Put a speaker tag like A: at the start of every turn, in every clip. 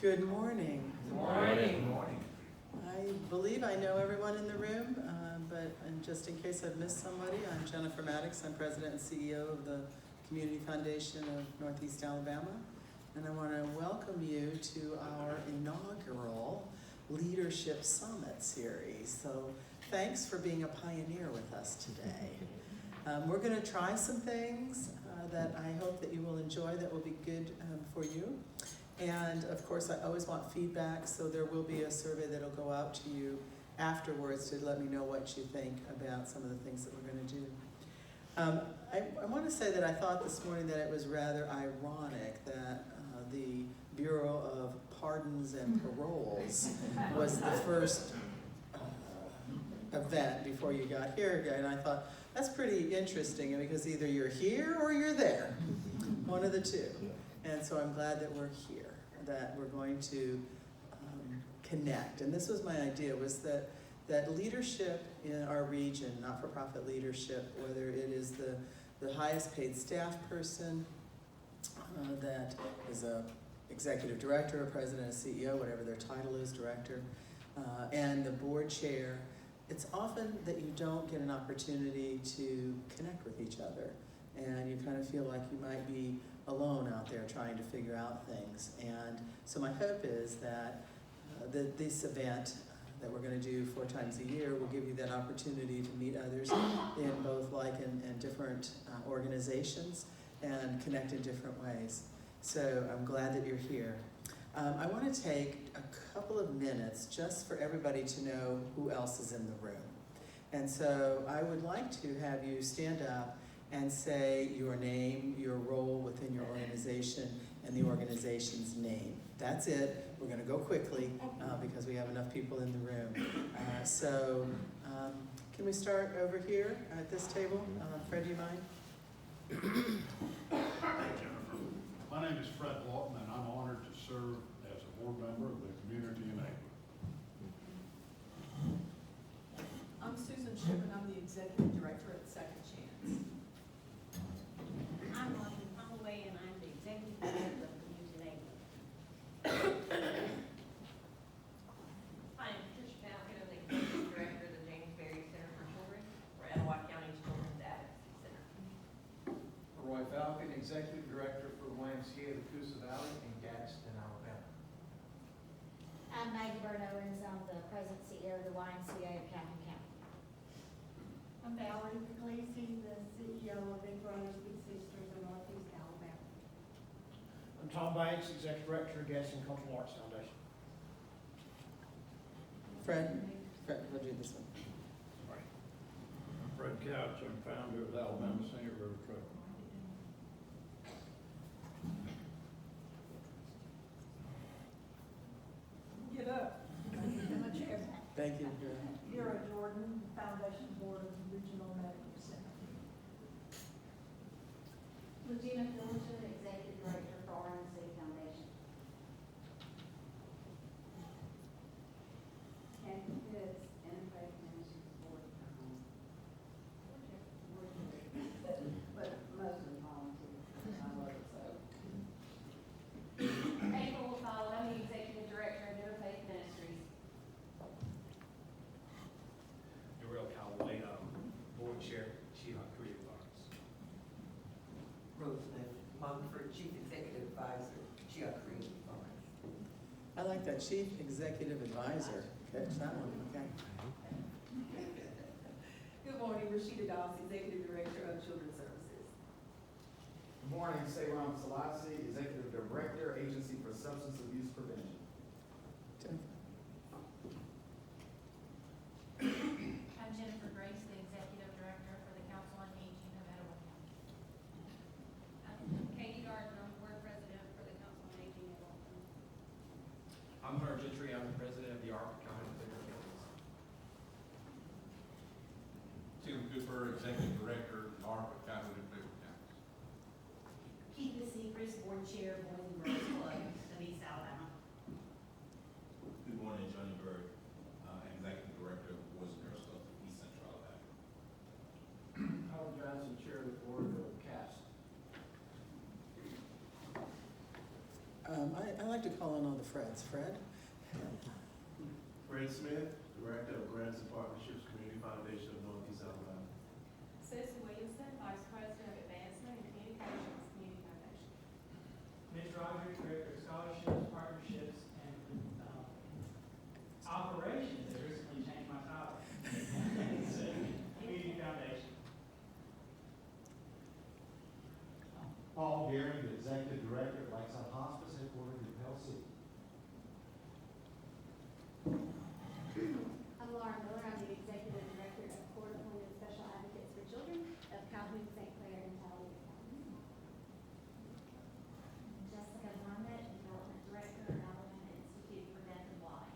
A: Good morning.
B: Good morning. Good morning.
A: I believe I know everyone in the room, and just in case I've missed somebody, I'm Jennifer Maddox. I'm President and CEO of the Community Foundation of Northeast Alabama. And I want to welcome you to our inaugural Leadership Summit series. So thanks for being a pioneer with us today. We're going to try some things that I hope that you will enjoy, that will be good for you. And of course, I always want feedback, so there will be a survey that'll go out to you afterwards to let me know what you think about some of the things that we're going to do. I want to say that I thought this morning that it was rather ironic that the Bureau of Pardons and Paroles was the first event before you got here, and I thought, that's pretty interesting, because either you're here or you're there, one of the two. And so I'm glad that we're here, that we're going to connect. And this was my idea, was that leadership in our region, not-for-profit leadership, whether it is the highest paid staff person, that is a executive director, a president, a CEO, whatever their title is, director, and the board chair, it's often that you don't get an opportunity to connect with each other. And you kind of feel like you might be alone out there trying to figure out things. And so my hope is that this event that we're going to do 4 times a year will give you that opportunity to meet others in both like and different organizations and connect in different ways. So I'm glad that you're here. I want to take a couple of minutes just for everybody to know who else is in the room. And so I would like to have you stand up and say your name, your role within your organization, and the organization's name. That's it. We're going to go quickly because we have enough people in the room. Can we start over here at this table? Fred, do you mind?
C: Hey, Jennifer. My name is Fred Lawton, and I'm honored to serve as a board member of the Community Enabler.
D: I'm Susan Ship, and I'm the Executive Director at Second Chance.
E: I'm Martin Holloway, and I'm the Executive Director of Community Enablement. Hi, I'm Tricia Falcon. I'm the Executive Director of the James Berry Center for Children for Etowah County's Children's Advocacy Center.
B: Roy Falcon, Executive Director for the YMCA of the Coosa Valley in Gadsden, Alabama.
F: I'm Maggie Bird Owens. I'm the President and CEO of the YMCA of Calhoun County.
G: I'm Valerie Puglisi, the CEO of Big Brothers Big Sisters of Northeast Alabama.
H: I'm Tom Banks, Executive Director of Gadsden Cultural Arts Foundation.
A: Fred, we'll do this one.
I: I'm Fred Couch. I'm founder of the Alabama Senior River Trail.
D: Get up.
G: I'm a chair.
A: Thank you.
G: Vera Jordan, Foundation Board of Regional Medical Center.
F: Regina Fullerton, Executive Director for RMC Foundation.
G: Kathy Pitts, Interfaith Ministries Board. But mostly volunteer. I love it so.
E: April Lafayette, I'm the Executive Director of Interfaith Ministries.
J: Darrell Calloway, Board Chair, Chihak Creative Arts.
B: Rosemary Mumford, Chief Executive Advisor, Chia Creative Arts.
A: I like that, Chief Executive Advisor. Catch that one, okay.
D: Good morning, Rashida Doss, Executive Director of Children's Services.
K: Good morning, Sayram Salasi, Executive Director, Agency for Substance Abuse Prevention.
E: I'm Jennifer Grace, the Executive Director for the Council on Aging of Etowah County. I'm Katie Gardner, I'm Board President for the Council on Aging of Walton.
J: I'm Herb Gentry. I'm the President of the ARPA County of Bigger Counties.
I: Tim Cooper, Executive Director, ARPA County of Bigger Counties.
E: Keith Seacrest, Board Chair, Boys and Girls Club of East Alabama.
L: Good morning, Johnny Bird, Executive Director of Boys and Girls Club of East Central Alabama.
H: Howard Johnson, Chair of the Board of CAST.
A: I like to call on all the Freds. Fred?
M: Fred Smith, Director of Grants and Partnerships, Community Foundation of Northeast Alabama.
E: Susan Williamson, Vice President of Advancement and Communications, Community Foundation.
N: Mitch Rogers, Director of Scholarships, Partnerships, and Operations. I recently changed my title. Community Foundation.
O: Paul Gearing, the Executive Director at Lakeside Hospice, headquartered in Pell City.
P: I'm Laura Miller. I'm the Executive Director of Court-Appointed Special Advocates for Children of Calhoun, St. Clair, and Talladega Counties.
F: Jessica Brumett, Development Director at Alabama Institute for Deaf and Blind.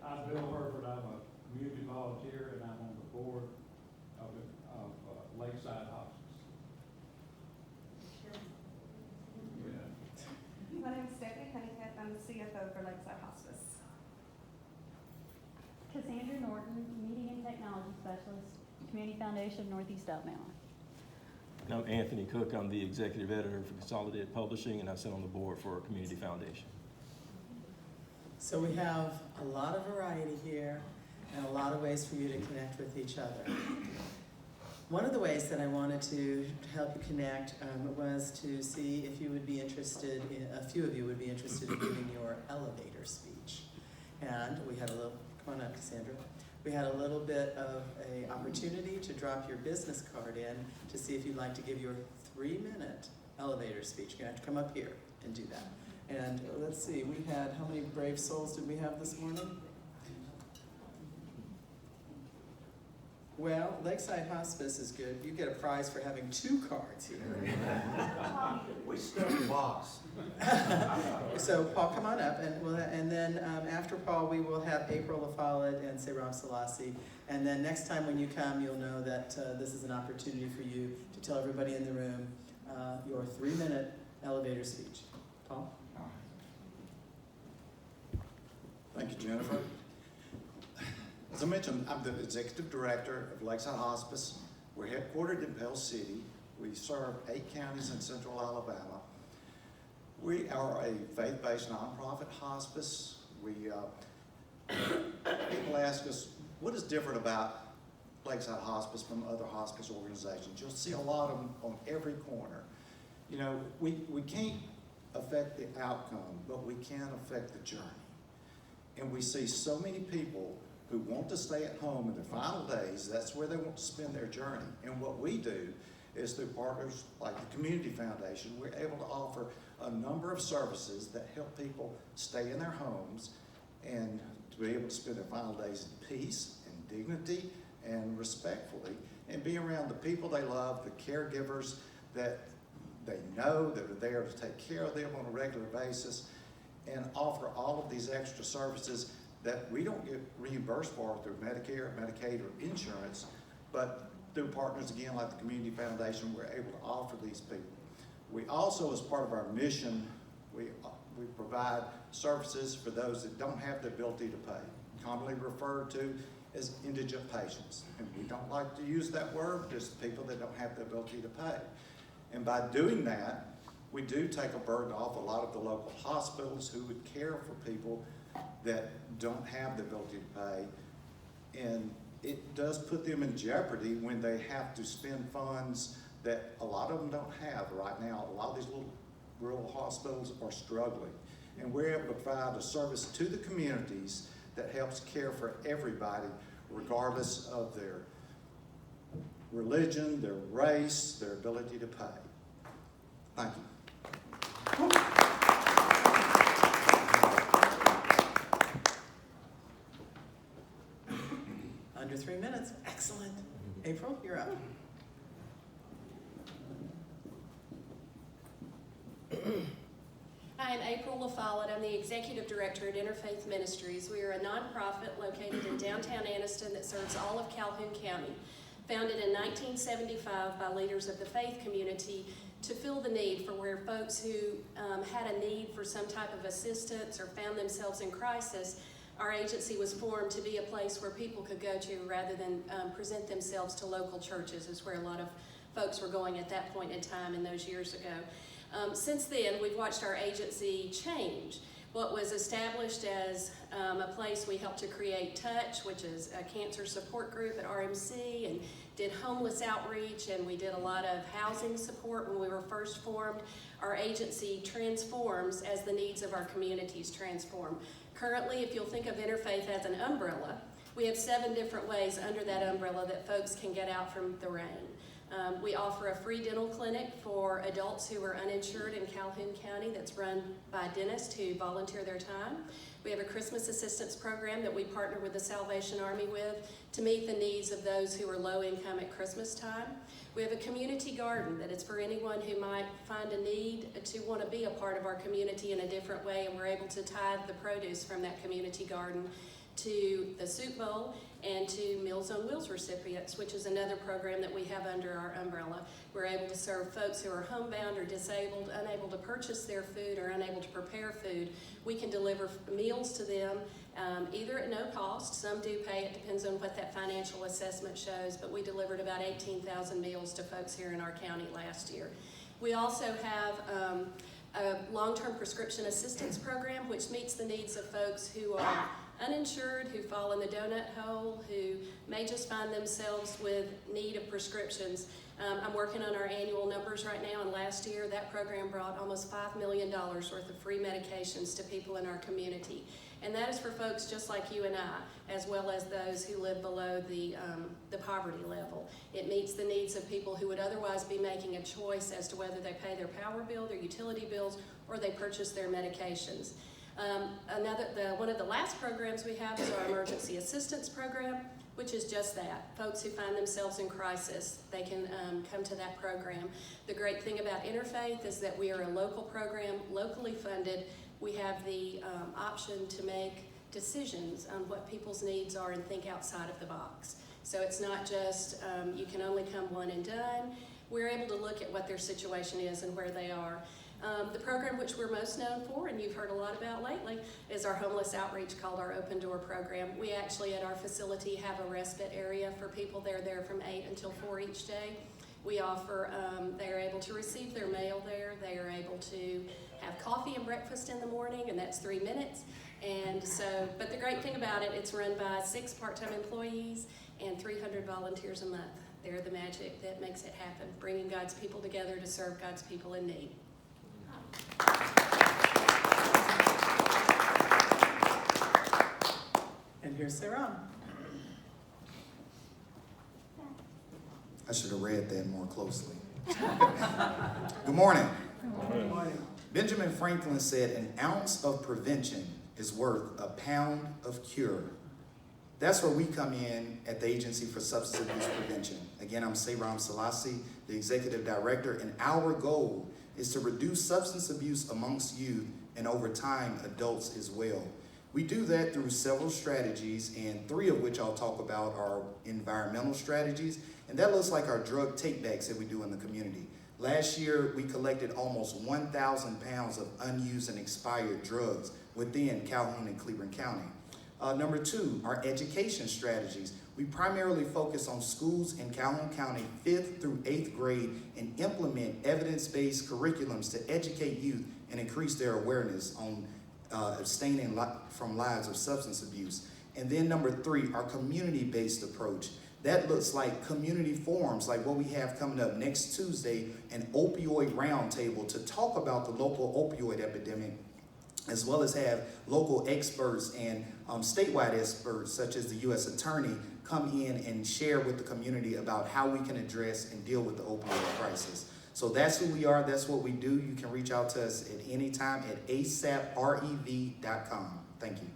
I: I'm Bill Herford. I'm a community volunteer, and I'm on the board of Lakeside Hospice.
P: My name is Stephanie Honeycutt. I'm the CFO for Lakeside Hospice.
Q: Cassandra Norton, Media and Technology Specialist, Community Foundation of Northeast Alabama.
R: And I'm Anthony Cook. I'm the Executive Editor for Consolidated Publishing, and I sit on the board for Community Foundation.
A: So we have a lot of variety here and a lot of ways for you to connect with each other. One of the ways that I wanted to help you connect was to see if you would be interested in, a few of you would be interested in giving your elevator speech. And we had a little, come on up, Cassandra. We had a little bit of an opportunity to drop your business card in to see if you'd like to give your 3-minute elevator speech. You're gonna have to come up here and do that. And let's see, we had, how many brave souls did we have this morning? Well, Lakeside Hospice is good. You get a prize for having 2 cards here.
O: We stuffed the box.
A: So Paul, come on up, and then after Paul, we will have April LaFollette and Seyram Selassie. And then next time when you come, you'll know that this is an opportunity for you to tell everybody in the room your 3-minute elevator speech. Paul?
O: Thank you, Jennifer. As I mentioned, I'm the Executive Director of Lakeside Hospice. We're headquartered in Pell City. We serve 8 counties in central Alabama. We are a faith-based nonprofit hospice. People ask us, what is different about Lakeside Hospice from other hospice organizations? You'll see a lot of them on every corner. You know, we can't affect the outcome, but we can affect the journey. And we see so many people who want to stay at home in their final days. That's where they want to spend their journey. And what we do is through partners like the Community Foundation, we're able to offer a number of services that help people stay in their homes and to be able to spend their final days in peace and dignity and respectfully, and be around the people they love, the caregivers that they know that are there to take care of them on a regular basis, and offer all of these extra services that we don't get reimbursed for through Medicare, Medicaid, or insurance, but through partners, again, like the Community Foundation, we're able to offer these people. We also, as part of our mission, we provide services for those that don't have the ability to pay, commonly referred to as indigent patients. And we don't like to use that word, just people that don't have the ability to pay. And by doing that, we do take a burden off a lot of the local hospitals who would care for people that don't have the ability to pay. And it does put them in jeopardy when they have to spend funds that a lot of them don't have right now. A lot of these little rural hospitals are struggling. And we're able to provide a service to the communities that helps care for everybody, regardless of their religion, their race, their ability to pay. Thank you.
A: Under 3 minutes, excellent. April, you're up.
S: Hi, I'm April LaFollette. I'm the Executive Director at Interfaith Ministries. We are a nonprofit located in downtown Anniston that serves all of Calhoun County. Founded in 1975 by leaders of the faith community to fill the need for where folks who had a need for some type of assistance or found themselves in crisis, our agency was formed to be a place where people could go to rather than present themselves to local churches, is where a lot of folks were going at that point in time in those years ago. Since then, we've watched our agency change. What was established as a place we helped to create Touch, which is a cancer support group at RMC, and did homeless outreach, and we did a lot of housing support when we were first formed. Our agency transforms as the needs of our communities transform. Currently, if you'll think of Interfaith as an umbrella, we have 7 different ways under that umbrella that folks can get out from the rain. We offer a free dental clinic for adults who are uninsured in Calhoun County that's run by dentists who volunteer their time. We have a Christmas assistance program that we partner with the Salvation Army with to meet the needs of those who are low income at Christmas time. We have a community garden that is for anyone who might find a need to want to be a part of our community in a different way, and we're able to tithe the produce from that community garden to the Soup Bowl and to Meals on Wheels recipients, which is another program that we have under our umbrella. We're able to serve folks who are homebound or disabled, unable to purchase their food or unable to prepare food. We can deliver meals to them either at no cost. Some do pay, it depends on what that financial assessment shows, but we delivered about 18,000 meals to folks here in our county last year. We also have a long-term prescription assistance program, which meets the needs of folks who are uninsured, who fall in the donut hole, who may just find themselves with need of prescriptions. I'm working on our annual numbers right now, and last year that program brought almost $5 million worth of free medications to people in our community. And that is for folks just like you and I, as well as those who live below the poverty level. It meets the needs of people who would otherwise be making a choice as to whether they pay their power bill, their utility bills, or they purchase their medications. One of the last programs we have is our emergency assistance program, which is just that. Folks who find themselves in crisis, they can come to that program. The great thing about Interfaith is that we are a local program, locally funded. We have the option to make decisions on what people's needs are and think outside of the box. So it's not just you can only come one and done. We're able to look at what their situation is and where they are. The program which we're most known for, and you've heard a lot about lately, is our homeless outreach called our Open Door program. We actually at our facility have a respite area for people. They're there from 8 until 4 each day. We offer, they're able to receive their mail there. They are able to have coffee and breakfast in the morning, and that's 3 minutes. And so, but the great thing about it, it's run by 6 part-time employees and 300 volunteers a month. They're the magic that makes it happen, bringing God's people together to serve God's people in need.
A: And here's Sarah.
K: I should have read that more closely. Good morning.
A: Good morning.
K: Benjamin Franklin said, "An ounce of prevention is worth a pound of cure." That's where we come in at the Agency for Substance Abuse Prevention. Again, I'm Sayram Selassie, the Executive Director, and our goal is to reduce substance abuse amongst youth and over time, adults as well. We do that through several strategies, and 3 of which I'll talk about are environmental strategies, and that looks like our drug takebacks that we do in the community. Last year, we collected almost 1,000 pounds of unused and expired drugs within Calhoun and Cleveland County. Number 2, our education strategies. We primarily focus on schools in Calhoun County 5th through 8th grade and implement evidence-based curriculums to educate youth and increase their awareness on abstaining from lives of substance abuse. And then number 3, our community-based approach. That looks like community forums like what we have coming up next Tuesday, an opioid roundtable to talk about the local opioid epidemic, as well as have local experts and statewide experts such as the U.S. Attorney come in and share with the community about how we can address and deal with the opioid crisis. So that's who we are, that's what we do. You can reach out to us at any time at asaprev.com. Thank you.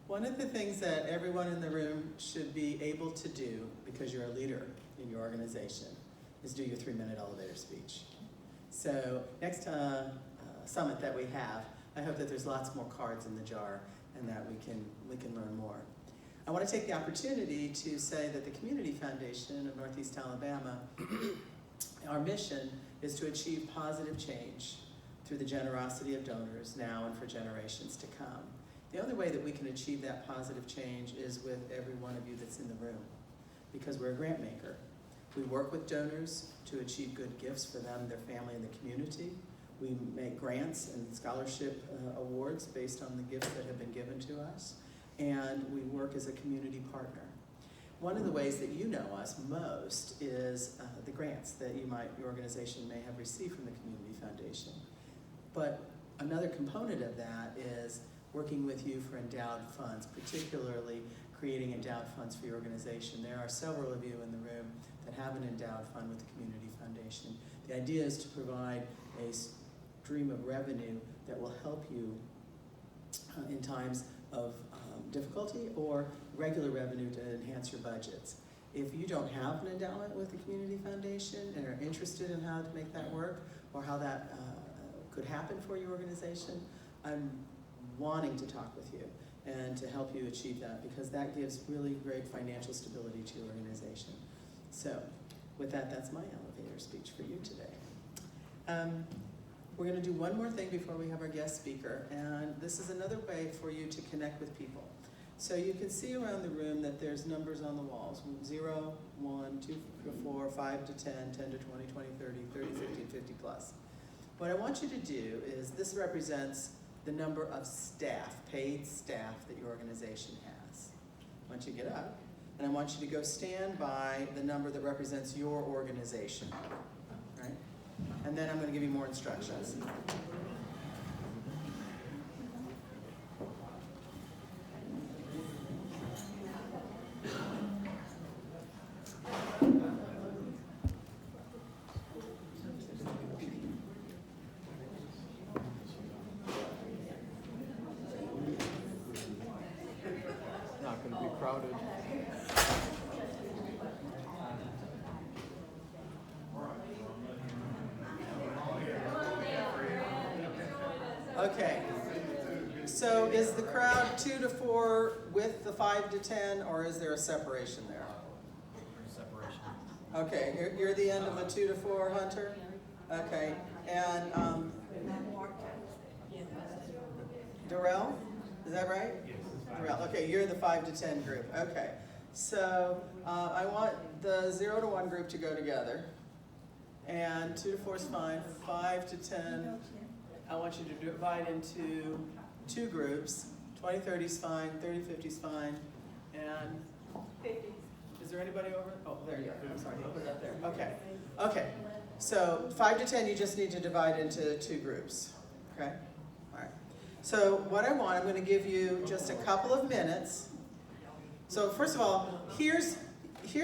A: One of the things that everyone in the room should be able to do, because you're a leader in your organization, is do your 3-minute elevator speech. So next summit that we have, I hope that there's lots more cards in the jar and that we can learn more. I want to take the opportunity to say that the Community Foundation of Northeast Alabama, our mission is to achieve positive change through the generosity of donors now and for generations to come. The only way that we can achieve that positive change is with every one of you that's in the room, because we're a grant maker. We work with donors to achieve good gifts for them, their family, and the community. We make grants and scholarship awards based on the gifts that have been given to us, and we work as a community partner. One of the ways that you know us most is the grants that your organization may have received from the Community Foundation. But another component of that is working with you for endowed funds, particularly creating endowed funds for your organization. There are several of you in the room that have an endowed fund with the Community Foundation. The idea is to provide a stream of revenue that will help you in times of difficulty, or regular revenue to enhance your budgets. If you don't have an endowment with the Community Foundation and are interested in how to make that work, or how that could happen for your organization, I'm wanting to talk with you and to help you achieve that, because that gives really great financial stability to your organization. So with that, that's my elevator speech for you today. We're going to do one more thing before we have our guest speaker, and this is another way for you to connect with people. So you can see around the room that there's numbers on the walls: 0, 1, 2, 4, 5 to 10, 10 to 20, 20, 30, 30, 50, and 50 plus. What I want you to do is, this represents the number of staff, paid staff, that your organization has. I want you to get up, and I want you to go stand by the number that represents your organization, right? And then I'm going to give you more instructions.
B: Not going to be crowded.
A: Okay, so is the crowd 2 to 4 with the 5 to 10, or is there a separation there?
J: Separation.
A: Okay, you're the end of the 2 to 4, Hunter? Okay, and Darrell, is that right?
J: Yes.
A: Darrell, okay, you're the 5 to 10 group, okay. So I want the 0 to 1 group to go together, and 2 to 4 is fine, 5 to 10, I want you to divide into 2 groups. 20, 30 is fine, 30, 50 is fine, and
D: 50.
A: is there anybody over? Oh, there you are. I'm sorry, I'll put it up there. Okay. Okay. So 5 to 10, you just need to divide into 2 groups. Okay? All right. So what I want, I'm going to give you just a couple of minutes. So first of all, here's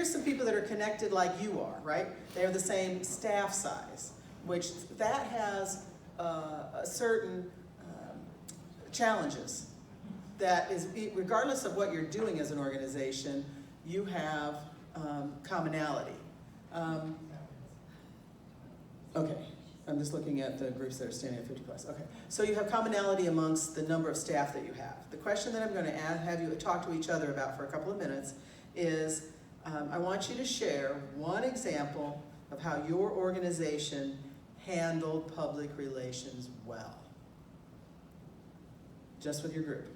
A: some people that are connected like you are, right? They have the same staff size, which that has a certain challenges. That is, regardless of what you're doing as an organization, you have commonality. Okay, I'm just looking at the groups that are standing at 50 plus. Okay, so you have commonality amongst the number of staff that you have. The question that I'm going to have you talk to each other about for a couple of minutes is, I want you to share one example of how your organization handled public relations well. Just with your group.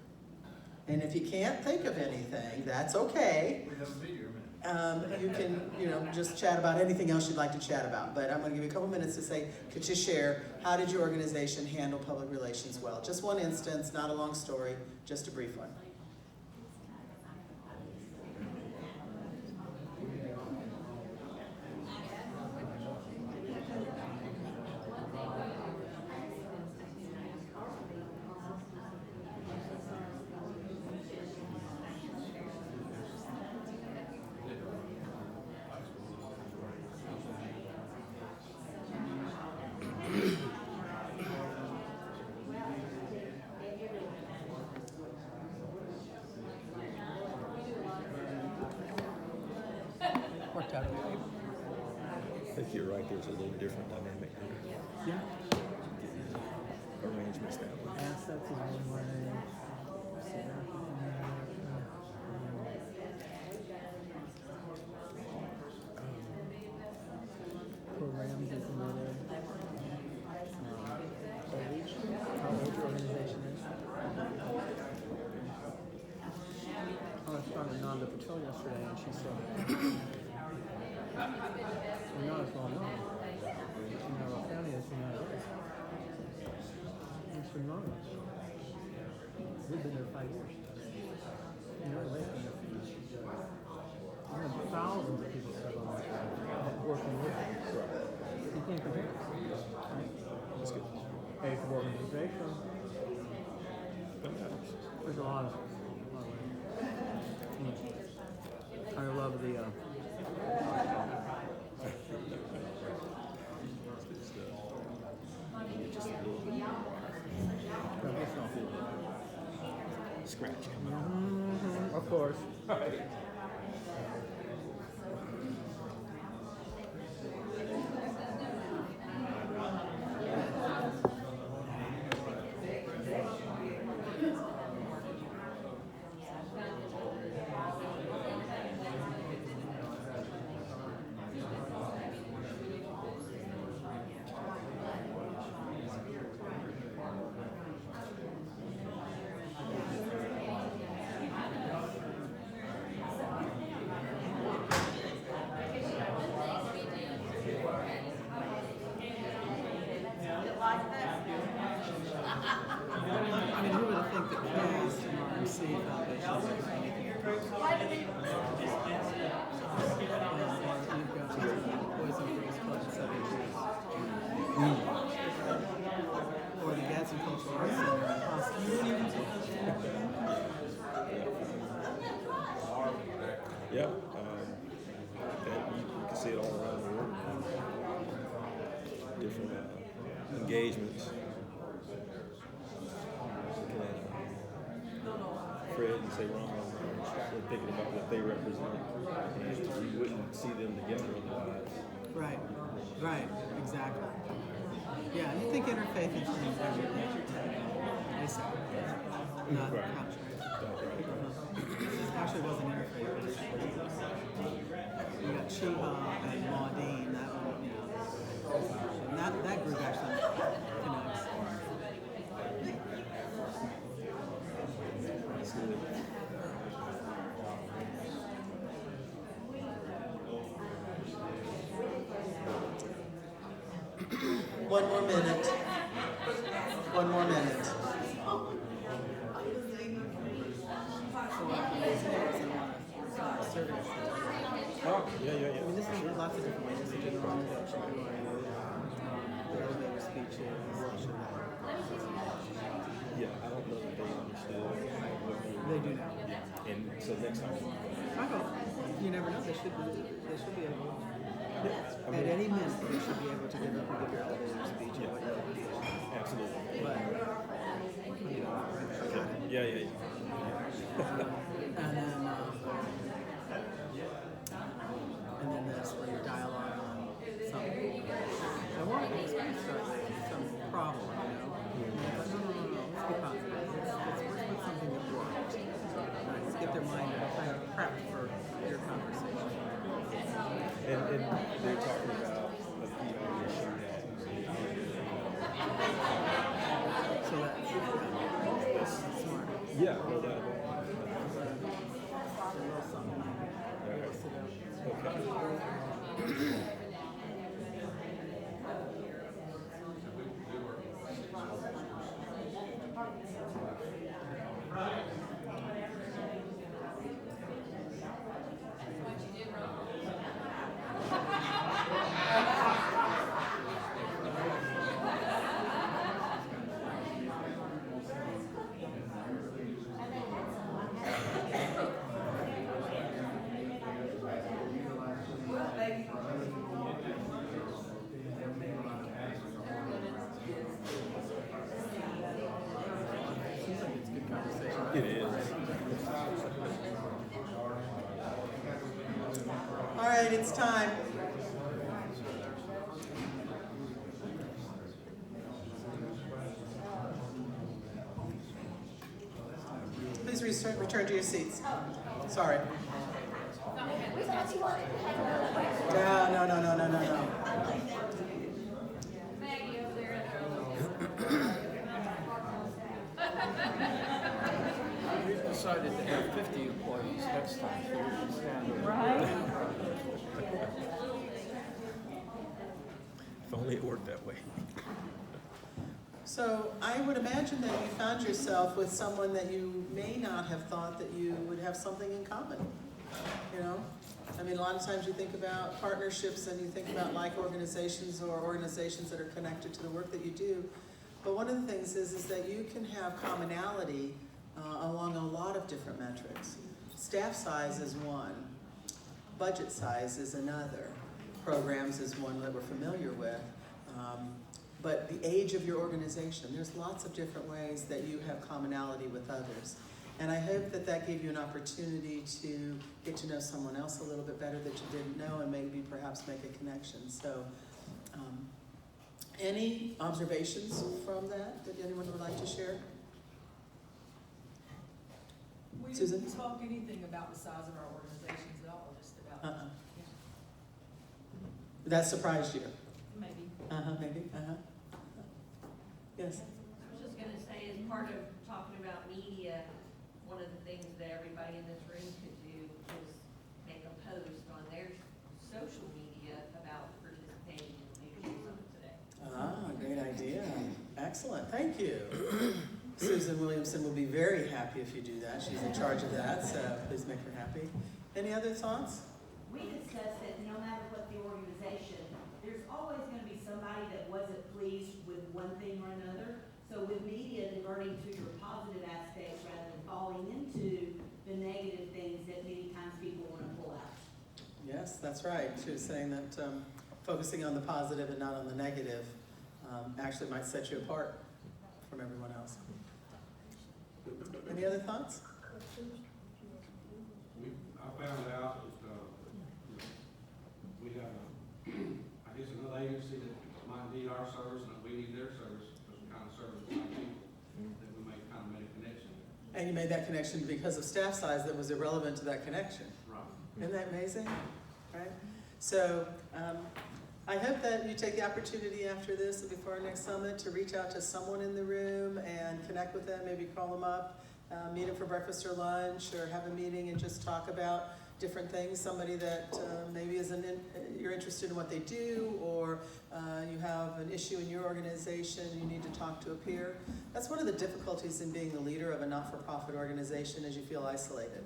A: And if you can't think of anything, that's okay.
B: We haven't been here a minute.
A: You can, just chat about anything else you'd like to chat about. But I'm going to give you a couple minutes to say, could you share, how did your organization handle public relations well? Just one instance, not a long story, just a brief one.
R: I think you're right, there's a little different dynamic here.
A: Yeah.
R: Arrangements that way.
A: Assets is one way. Programs is another.
T: talking to Nanda Patel yesterday, and she said, we're not as well known. Our county is it's enormous. We've been there 5 years. They've been there for years. We have thousands of people serve on that working with us. You can't compare. Right?
R: That's good.
T: Pay for organization. There's a lot of ways. I love the
R: Just a little bit more scratch coming out.
T: of course. I mean, who would have think that Kay's RMC Foundation is anything? You've got Boys and Girls Club at 7 or the Gadsden Cultural Arts Center in Hoskins.
R: Yeah, that you can see it all around the world. Different engagements. Fred and say Ron, they're thinking about what they represent, and you wouldn't see them together otherwise.
T: Right, right, exactly. Yeah, you think interfaith is everything. I say, not
R: Right.
T: contrary. Actually, it wasn't interfaith. You got Chiha and Maudine. That one, you know, that group actually connects.
A: One more minute. One more minute.
R: Oh, yeah.
T: I mean, this is lots of different ways to general introduction, elevator speeches, workshops.
R: Yeah, I don't know that they understood what
T: They do now.
R: Yeah. And so next time.
T: I hope. You never know. They should be able.
R: Yeah,
T: At any minute, they should be able to get up and give your elevator speech.
R: Yeah.
T: What you
R: Absolutely.
T: But, you know,
R: Yeah.
T: and then this where you dialogue on something. I want to start some problem, you know. No. Let's be positive. Let's work with something that works. Right, let's get their mind kind of prepped for your conversation.
R: And they're talking about a PR issue now.
T: So that's smart.
R: Yeah, no doubt about it. It is.
A: All right, it's time. Please return to your seats. Sorry. No.
T: decided to have 50 employees next time, so we can stand over.
Q: Right?
R: If only it worked that way.
A: So I would imagine that you found yourself with someone that you may not have thought that you would have something in common, you know? I mean, a lot of times you think about partnerships and you think about like organizations or organizations that are connected to the work that you do. But one of the things is that you can have commonality along a lot of different metrics. Staff size is one, budget size is another, programs is one that we're familiar with. But the age of your organization, there's lots of different ways that you have commonality with others. And I hope that that gave you an opportunity to get to know someone else a little bit better that you didn't know and maybe perhaps make a connection. So any observations from that anyone would like to share?
D: We
A: Susan?
D: didn't talk anything about the size of our organizations at all, just about.
A: That surprised you?
D: Maybe.
A: Maybe, Yes?
U: I was just gonna say, as part of talking about media, one of the things that everybody in this room could do is make a post on their social media about participating in Leadership Summit today.
A: Great idea. Excellent, thank you. Susan Williamson will be very happy if you do that. She's in charge of that, so please make her happy. Any other thoughts?
V: We discussed that no matter what the organization, there's always going to be somebody that wasn't pleased with one thing or another. So with media, diverting to your positive aspects rather than falling into the negative things that many times people want to pull out.
A: Yes, that's right. She was saying that focusing on the positive and not on the negative actually might set you apart from everyone else. Any other thoughts?
I: I found out that, we have, I guess another agency that might need our service and we need their service, because we kind of serve the same people, that we may kind of make a connection.
A: And you made that connection because of staff size that was irrelevant to that connection.
I: Right.
A: Isn't that amazing? Right? So I hope that you take the opportunity after this and before our next summit to reach out to someone in the room and connect with them, maybe call them up, meet them for breakfast or lunch, or have a meeting and just talk about different things. Somebody that maybe you're interested in what they do, or you have an issue in your organization, you need to talk to a peer. That's one of the difficulties in being the leader of a not-for-profit organization, is you feel isolated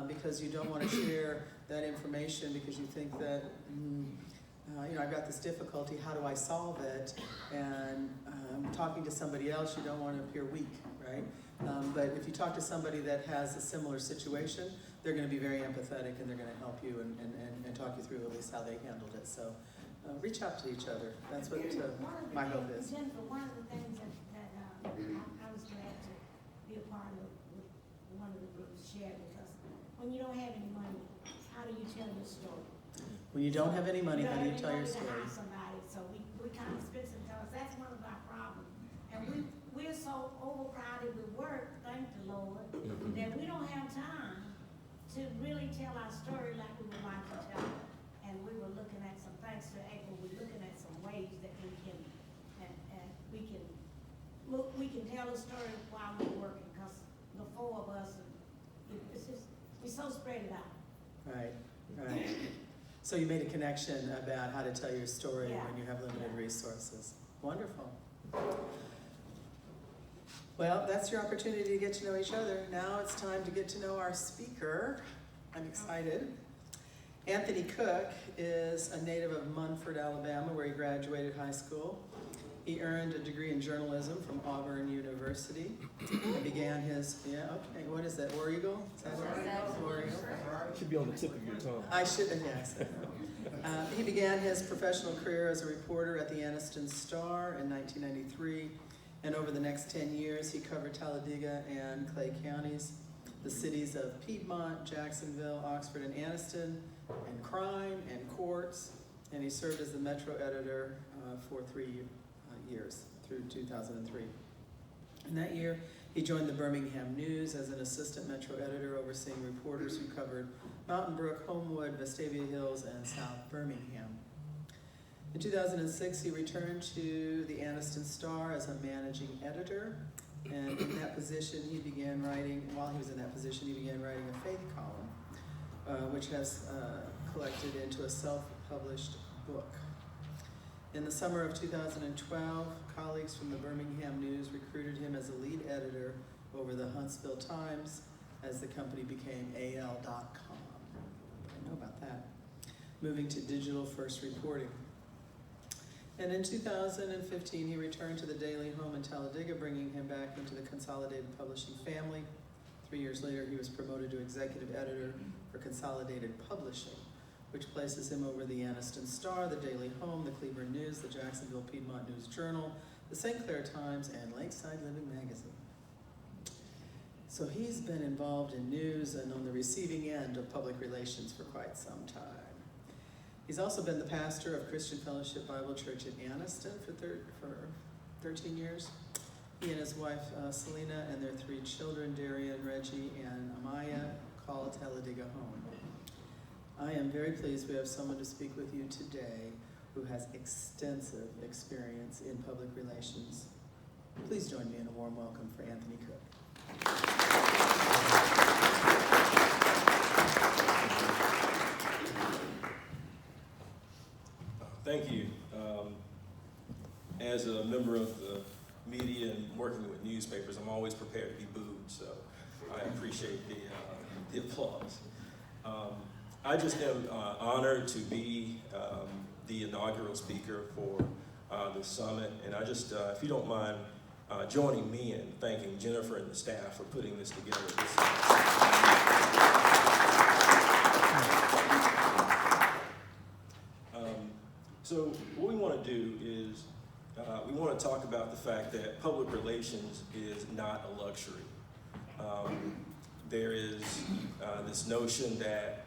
A: because you don't want to share that information because you think that, I've got this difficulty, how do I solve it? And talking to somebody else, you don't want to appear weak, right? But if you talk to somebody that has a similar situation, they're going to be very empathetic and they're going to help you and talk you through at least how they handled it. So reach out to each other. That's what my hope is.
F: Jennifer, one of the things that I was glad to be a part of one of the groups shared with us. When you don't have any money, how do you tell your story?
A: When you don't have any money, how do you tell your story?
F: Somebody, so we kind of spit and tell us that's one of our problems. And we're so overcrowded with work, thank the Lord, that we don't have time to really tell our story like we would like to tell it. And we were looking at some, thanks to April, we're looking at some ways that we can, and we can tell a story while we're working, because the four of us, it's just, we're so spread out.
A: Right. So you made a connection about how to tell your story when you have limited resources. Wonderful. Well, that's your opportunity to get to know each other. Now it's time to get to know our speaker. I'm excited. Anthony Cook is a native of Munford, Alabama, where he graduated high school. He earned a degree in journalism from Auburn University. He began his, what is that, War Eagle? Is that War Eagle?
R: It should be on the tip of your tongue.
A: I should, yes. He began his professional career as a reporter at the Anniston Star in 1993, and over the next 10 years, he covered Talladega and Clay counties, the cities of Piedmont, Jacksonville, Oxford, and Anniston, and crime and courts, and he served as the Metro editor for 3 years, through 2003. In that year, he joined the Birmingham News as an assistant Metro editor, overseeing reporters who covered Mountain Brook, Homewood, Vestavia Hills, and South Birmingham. In 2006, he returned to the Anniston Star as a managing editor, And in that position, while he was in that position, he began writing a faith column, which has collected into a self-published book. In the summer of 2012, colleagues from the Birmingham News recruited him as a lead editor over the Huntsville Times as the company became AL.com. I know about that. Moving to digital first reporting. And in 2015, he returned to the Daily Home in Talladega, bringing him back into the Consolidated Publishing family. 3 years later, he was promoted to executive editor for Consolidated Publishing, which places him over the Anniston Star, the Daily Home, the Cleveland News, the Jacksonville Piedmont News Journal, the St. Clair Times, and Lakeside Living Magazine. So he's been involved in news and on the receiving end of public relations for quite some time. He's also been the pastor of Christian Fellowship Bible Church at Anniston for 13 years. He and his wife, Selena, and their 3 children, Darian, Reggie, and Amaya, call Talladega home. I am very pleased we have someone to speak with you today who has extensive experience in public relations. Please join me in a warm welcome for Anthony Cook.
R: Thank you. As a member of the media and working with newspapers, I'm always prepared to be booed, so I appreciate the applause. I just am honored to be the inaugural speaker for the summit, and I just, if you don't mind, joining me in thanking Jennifer and the staff for putting this together. So what we want to do is we want to talk about the fact that public relations is not a luxury. There is this notion that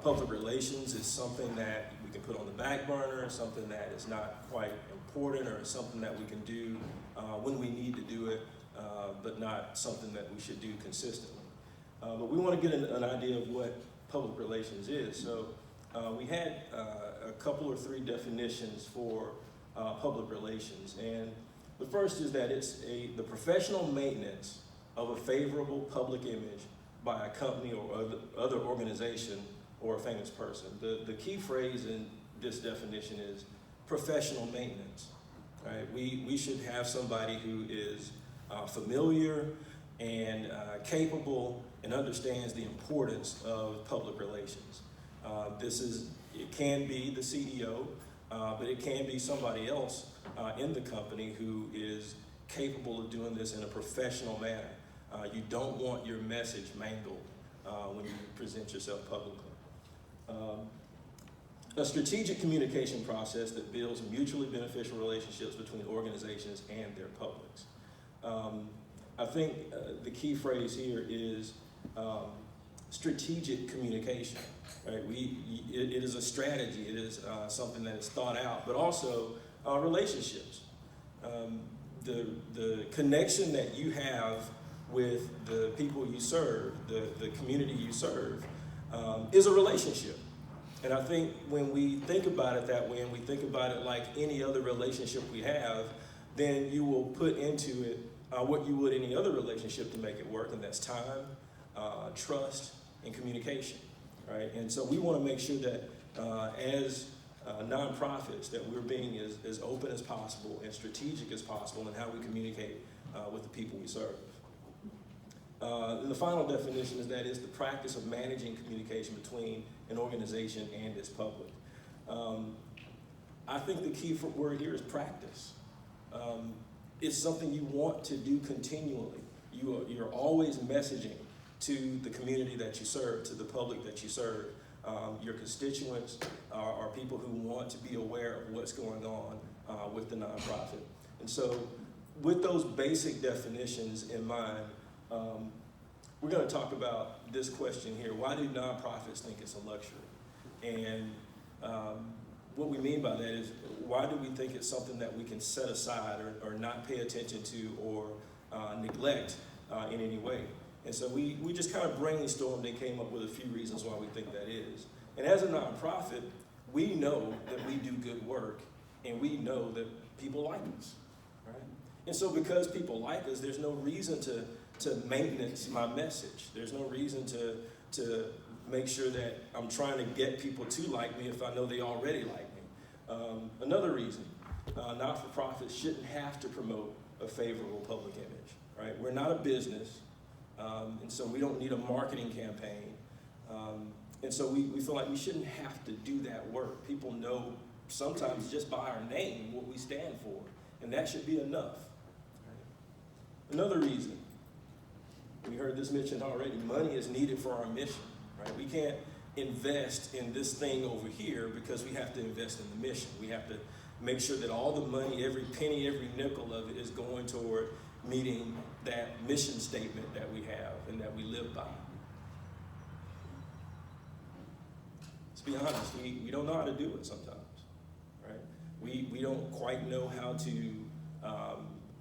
R: public relations is something that we can put on the back burner, something that is not quite important, or something that we can do when we need to do it, but not something that we should do consistently. But we want to get an idea of what public relations is. So we had a couple or 3 definitions for public relations, and the first is that it's the professional maintenance of a favorable public image by a company or other organization or a famous person. The key phrase in this definition is professional maintenance. Right? We should have somebody who is familiar and capable and understands the importance of public relations. It can be the CEO, but it can be somebody else in the company who is capable of doing this in a professional manner. You don't want your message mangled when you present yourself publicly. A strategic communication process that builds mutually beneficial relationships between organizations and their publics. I think the key phrase here is strategic communication. Right? It is a strategy. It is something that is thought out, but also relationships. The connection that you have with the people you serve, the community you serve, is a relationship. And I think when we think about it that way, and we think about it like any other relationship we have, then you will put into it what you would any other relationship to make it work, and that's time, trust, and communication, right? And so we want to make sure that as nonprofits that we're being as open as possible and strategic as possible in how we communicate with the people we serve. And the final definition is that it's the practice of managing communication between an organization and its public. I think the key word here is practice. It's something you want to do continually. You're always messaging to the community that you serve, to the public that you serve. Your constituents are people who want to be aware of what's going on with the nonprofit. And so with those basic definitions in mind, we're going to talk about this question here. Why do nonprofits think it's a luxury? And what we mean by that is, why do we think it's something that we can set aside or not pay attention to or neglect in any way? And so we just kind of brainstormed and came up with a few reasons why we think that is. And as a nonprofit, we know that we do good work, and we know that people like us, right? And so because people like us, there's no reason to maintenance my message. There's no reason to make sure that I'm trying to get people to like me if I know they already like me. Another reason, not-for-profits shouldn't have to promote a favorable public image, right? We're not a business, and so we don't need a marketing campaign. And so we feel like we shouldn't have to do that work. People know sometimes just by our name what we stand for, and that should be enough. Another reason, we heard this mentioned already, money is needed for our mission, right? We can't invest in this thing over here because we have to invest in the mission. We have to make sure that all the money, every penny, every nickel of it is going toward meeting that mission statement that we have and that we live by. Let's be honest, we don't know how to do it sometimes, right? We don't quite know how to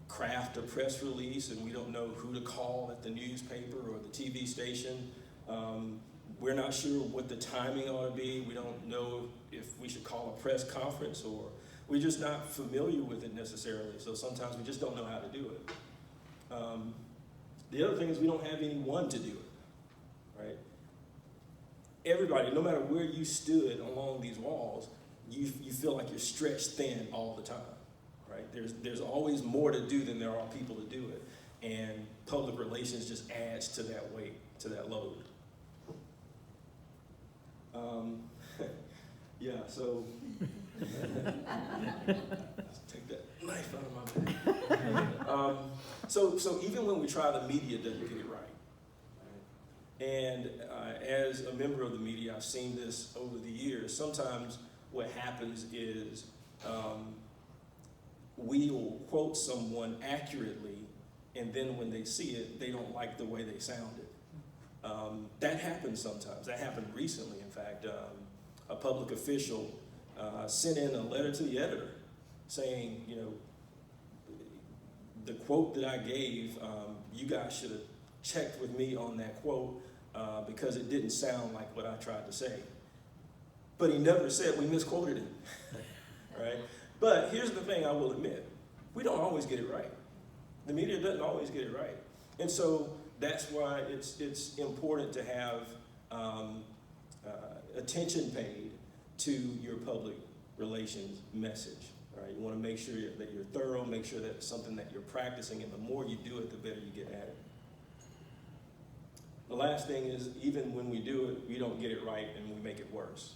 R: craft a press release, and we don't know who to call at the newspaper or the TV station. We're not sure what the timing ought to be. We don't know if we should call a press conference, or we're just not familiar with it necessarily. So sometimes we just don't know how to do it. The other thing is we don't have anyone to do it, right? Everybody, no matter where you stood along these walls, you feel like you're stretched thin all the time. Right? There's always more to do than there are people to do it. And public relations just adds to that weight, to that load. Yeah, so let's take that knife out of my bag. So even when we try, the media doesn't get it right. And as a member of the media, I've seen this over the years. Sometimes what happens is we will quote someone accurately, and then when they see it, they don't like the way they sounded. That happens sometimes. That happened recently, in fact. A public official sent in a letter to the editor saying, you know, the quote that I gave, you guys should have checked with me on that quote because it didn't sound like what I tried to say. But he never said we misquoted him, right? But here's the thing I will admit, we don't always get it right. The media doesn't always get it right. And so that's why it's important to have attention paid to your public relations message, right? You want to make sure that you're thorough, make sure that it's something that you're practicing, and the more you do it, the better you get at it. The last thing is, even when we do it, we don't get it right and we make it worse.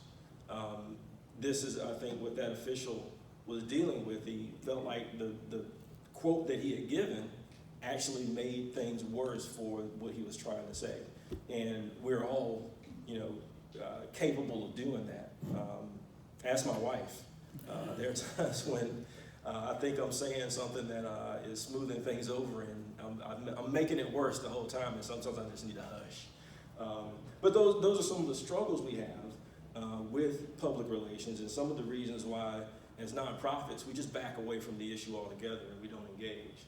R: This is, I think, what that official was dealing with. He felt like the quote that he had given actually made things worse for what he was trying to say. And we're all, capable of doing that. Ask my wife. There are times when I think I'm saying something that is smoothing things over, and I'm making it worse the whole time, and sometimes I just need to hush. But those are some of the struggles we have with public relations, and some of the reasons why, as nonprofits, we just back away from the issue altogether and we don't engage.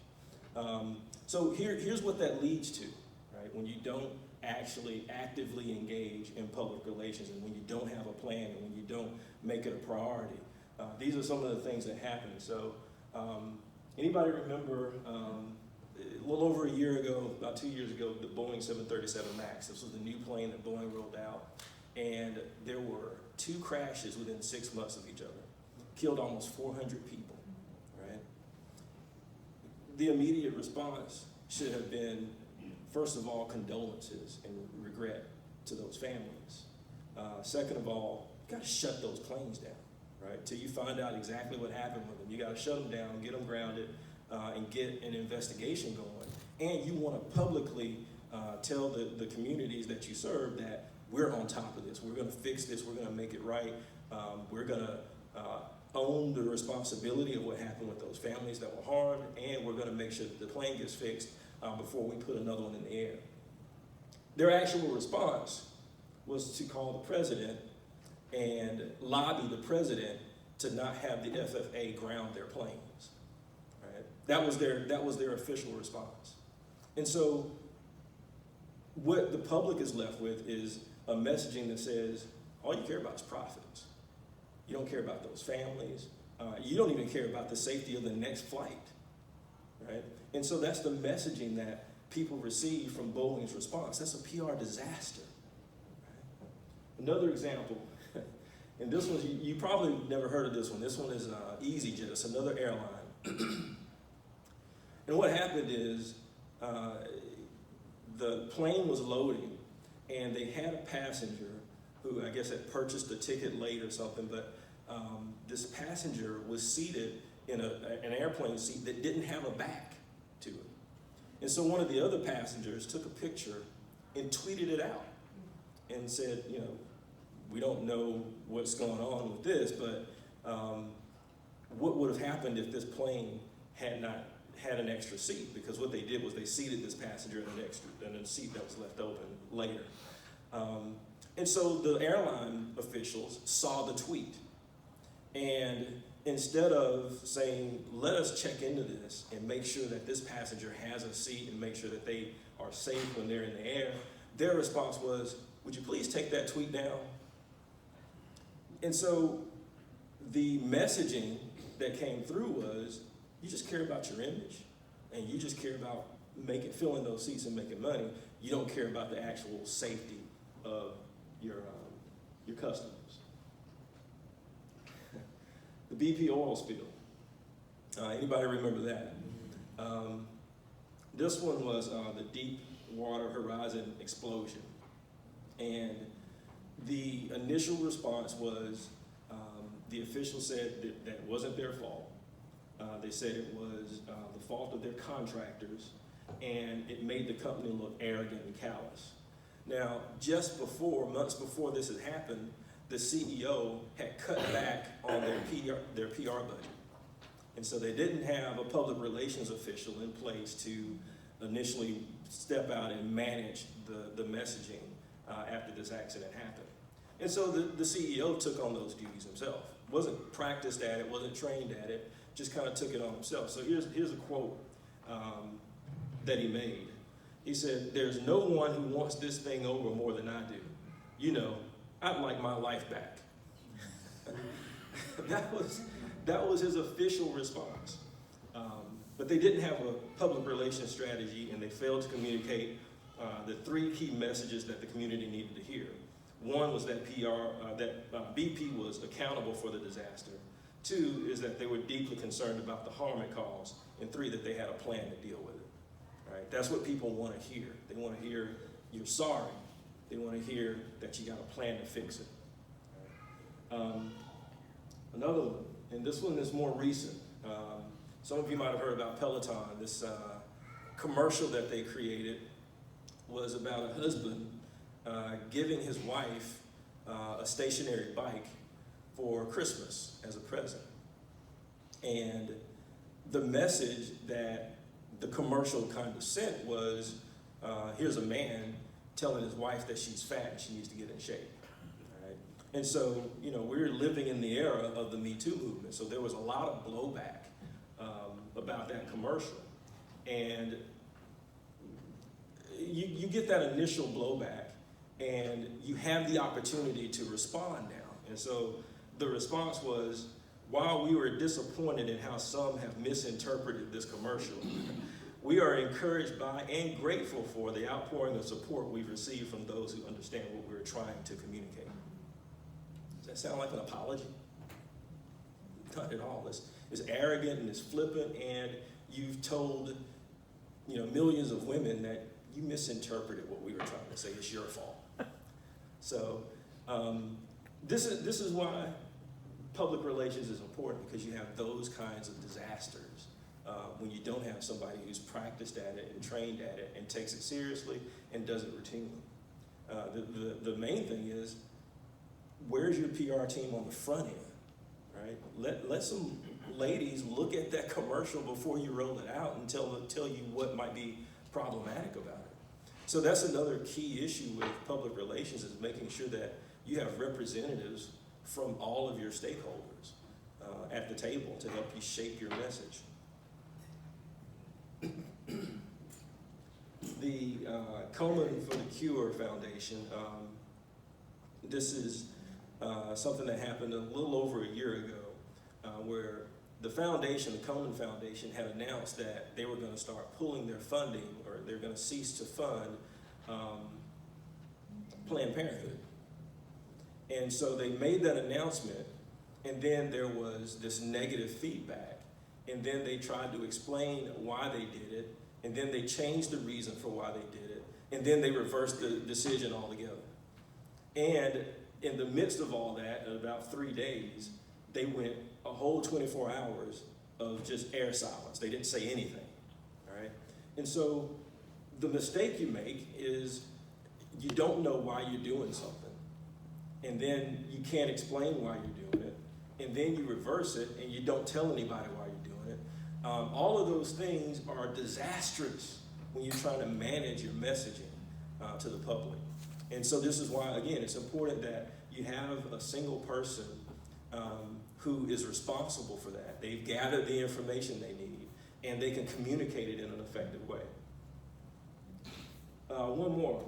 R: So here's what that leads to, right? When you don't actually actively engage in public relations, and when you don't have a plan, and when you don't make it a priority. These are some of the things that happen. So anybody remember a little over a year ago, about 2 years ago, the Boeing 737 MAX. This was the new plane that Boeing rolled out. And there were 2 crashes within 6 months of each other. Killed almost 400 people, right? The immediate response should have been, first of all, condolences and regret to those families. Second of all, you gotta shut those planes down, right? Till you find out exactly what happened with them. You gotta shut them down, get them grounded, and get an investigation going. And you wanna publicly tell the communities that you serve that we're on top of this. We're gonna fix this, we're gonna make it right. We're gonna own the responsibility of what happened with those families that were harmed, and we're gonna make sure that the plane gets fixed before we put another one in the air. Their actual response was to call the president and lobby the president to not have the FFA ground their planes. Right? That was their official response. And so what the public is left with is a messaging that says, all you care about is profits. You don't care about those families. You don't even care about the safety of the next flight. right? And so that's the messaging that people receive from Bowling's response. That's a PR disaster. Right? Another example, and this one, you probably never heard of this one. This one is EasyJet. It's another airline. And what happened is the plane was loading, and they had a passenger who I guess had purchased a ticket late or something, but this passenger was seated in an airplane seat that didn't have a back to it. And so one of the other passengers took a picture and tweeted it out and said, you know, we don't know what's going on with this, but what would have happened if this plane had not had an extra seat? Because what they did was they seated this passenger in a seat that was left open later. And so the airline officials saw the tweet, and instead of saying, let us check into this and make sure that this passenger has a seat and make sure that they are safe when they're in the air, their response was, would you please take that tweet down? And so the messaging that came through was, you just care about your image, and you just care about filling those seats and making money. You don't care about the actual safety of your customers. The BP oil spill. Anybody remember that? This one was the Deepwater Horizon explosion. And the initial response was the officials said that wasn't their fault. They said it was the fault of their contractors, and it made the company look arrogant and callous. Now, months before this had happened, the CEO had cut back on their PR budget. And so they didn't have a public relations official in place to initially step out and manage the messaging after this accident happened. And so the CEO took on those duties himself. Wasn't practiced at it, wasn't trained at it, just kind of took it on himself. So here's a quote that he made. He said, "There's no one who wants this thing over more than I do. You know, I'd like my life back." that was his official response. But they didn't have a public relations strategy, and they failed to communicate the three key messages that the community needed to hear. One was that BP was accountable for the disaster. Two is that they were deeply concerned about the harm it caused. And three, that they had a plan to deal with it. Right? That's what people want to hear. They want to hear you're sorry. They want to hear that you got a plan to fix it. Another one, and this one is more recent. Some of you might have heard about Peloton. This commercial that they created was about a husband giving his wife a stationary bike for Christmas as a present. And the message that the commercial kind of sent was, here's a man telling his wife that she's fat and she needs to get in shape. Right? And so, you know, we're living in the era of the Me Too movement. So there was a lot of blowback about that commercial. And you get that initial blowback, and you have the opportunity to respond now. And so the response was, while we were disappointed in how some have misinterpreted this commercial, we are encouraged by and grateful for the outpouring of support we've received from those who understand what we're trying to communicate. Does that sound like an apology? Not at all. It's arrogant and it's flippant, and you've told, you know, millions of women that you misinterpreted what we were trying to say. It's your fault. So this is why public relations is important, because you have those kinds of disasters when you don't have somebody who's practiced at it and trained at it and takes it seriously and does it routinely. The main thing is, where's your PR team on the front end, right? Let some ladies look at that commercial before you roll it out and tell you what might be problematic about it. So that's another key issue with public relations, is making sure that you have representatives from all of your stakeholders at the table to help you shape your message. The Komen for the Cure Foundation, this is something that happened a little over a year ago, where the foundation, the Coleman Foundation, had announced that they were going to start pulling their funding, or they're going to cease to fund Planned Parenthood. And so they made that announcement, and then there was this negative feedback. And then they tried to explain why they did it, and then they changed the reason for why they did it, and then they reversed the decision altogether. And in the midst of all that, in about 3 days, they went a whole 24 hours of just air silence. They didn't say anything, all right? And so the mistake you make is you don't know why you're doing something, and then you can't explain why you're doing it, and then you reverse it, and you don't tell anybody why you're doing it. All of those things are disastrous when you're trying to manage your messaging to the public. And so this is why, again, it's important that you have a single person who is responsible for that. They've gathered the information they need, and they can communicate it in an effective way. One more.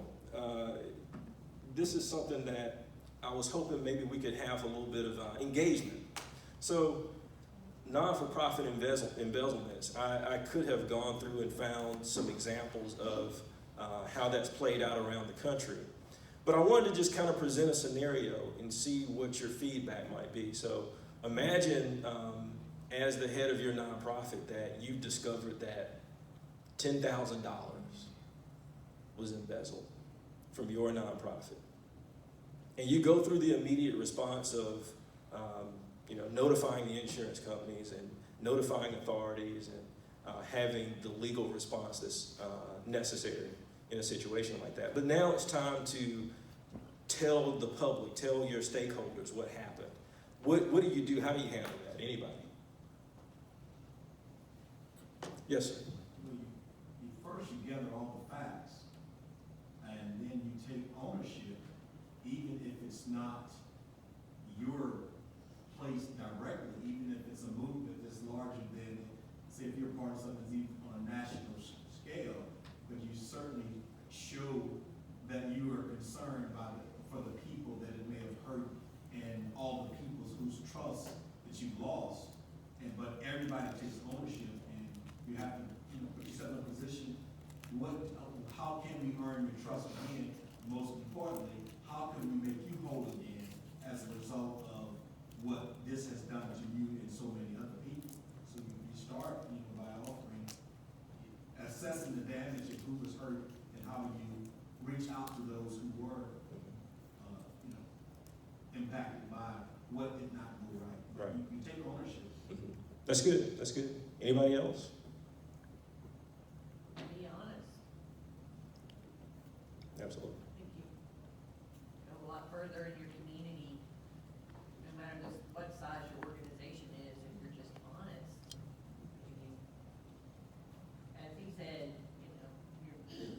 R: This is something that I was hoping maybe we could have a little bit of engagement. So, non-for-profit embezzlements, I could have gone through and found some examples of how that's played out around the country. But I wanted to just kind of present a scenario and see what your feedback might be. So imagine as the head of your nonprofit that you've discovered that $10,000 was embezzled from your nonprofit. And you go through the immediate response of notifying the insurance companies and notifying authorities and having the legal response that's necessary in a situation like that. But now it's time to tell the public, tell your stakeholders what happened. What do you do? How do you handle that? Anybody? Yes, sir.
M: First you gather all the facts, and then you take ownership, even if it's not your place directly, even if it's a movement that's larger than, say, if you're part of something that's even on a national scale, but you certainly show that you are concerned for the people that it may have hurt and all the people whose trust that you've lost. But everybody takes ownership, and you have to put yourself in a position, how can we earn your trust again? Most importantly, how can we make you whole again as a result of what this has done to you and so many other people? So you start by offering, assessing the damage of who was hurt, and how do you reach out to those who were impacted by what did not go right.
R: Right.
M: You take ownership.
R: Mm-hmm. That's good. That's good. Anybody else?
U: Be honest.
R: Absolutely.
U: I think you go a lot further in your community, no matter what size your organization is, if you're just honest. As he said, you're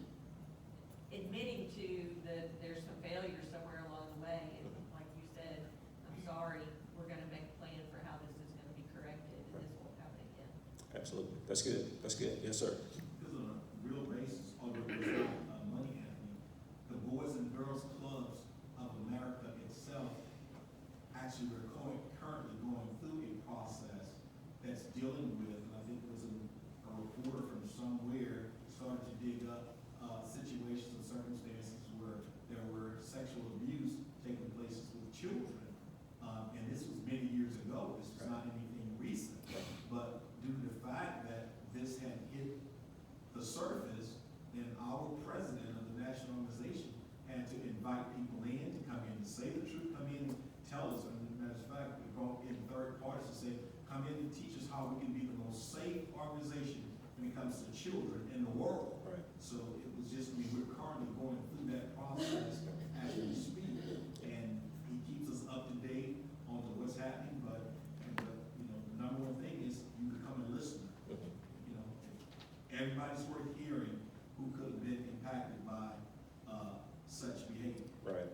U: admitting to that there's some failure somewhere along the way, and like you said, I'm sorry, we're gonna make a plan for how this is gonna be corrected, and this won't happen again.
R: Absolutely. That's good. That's good. Yes, sir.
M: Because on a real basis, although it's not money, Anthony, the Boys and Girls Clubs of America itself actually are currently going through a process that's dealing with, and I think it was a reporter from somewhere started to dig up situations and circumstances where there were sexual abuse taking place with children. And this was many years ago. This was not anything recent. But due to the fact that this had hit the surface, then our president of the national organization had to invite people in to come in to say the truth, come in and tell us. And as a matter of fact, we brought in third parties to say, come in and teach us how we can be the most safe organization when it comes to children in the world.
R: Right.
M: So it was just, we're currently going through that process as we speak. And he keeps us up to date on what's happening, but the number one thing is you become a listener. Everybody's worth hearing who could have been impacted by such behavior.
R: Right.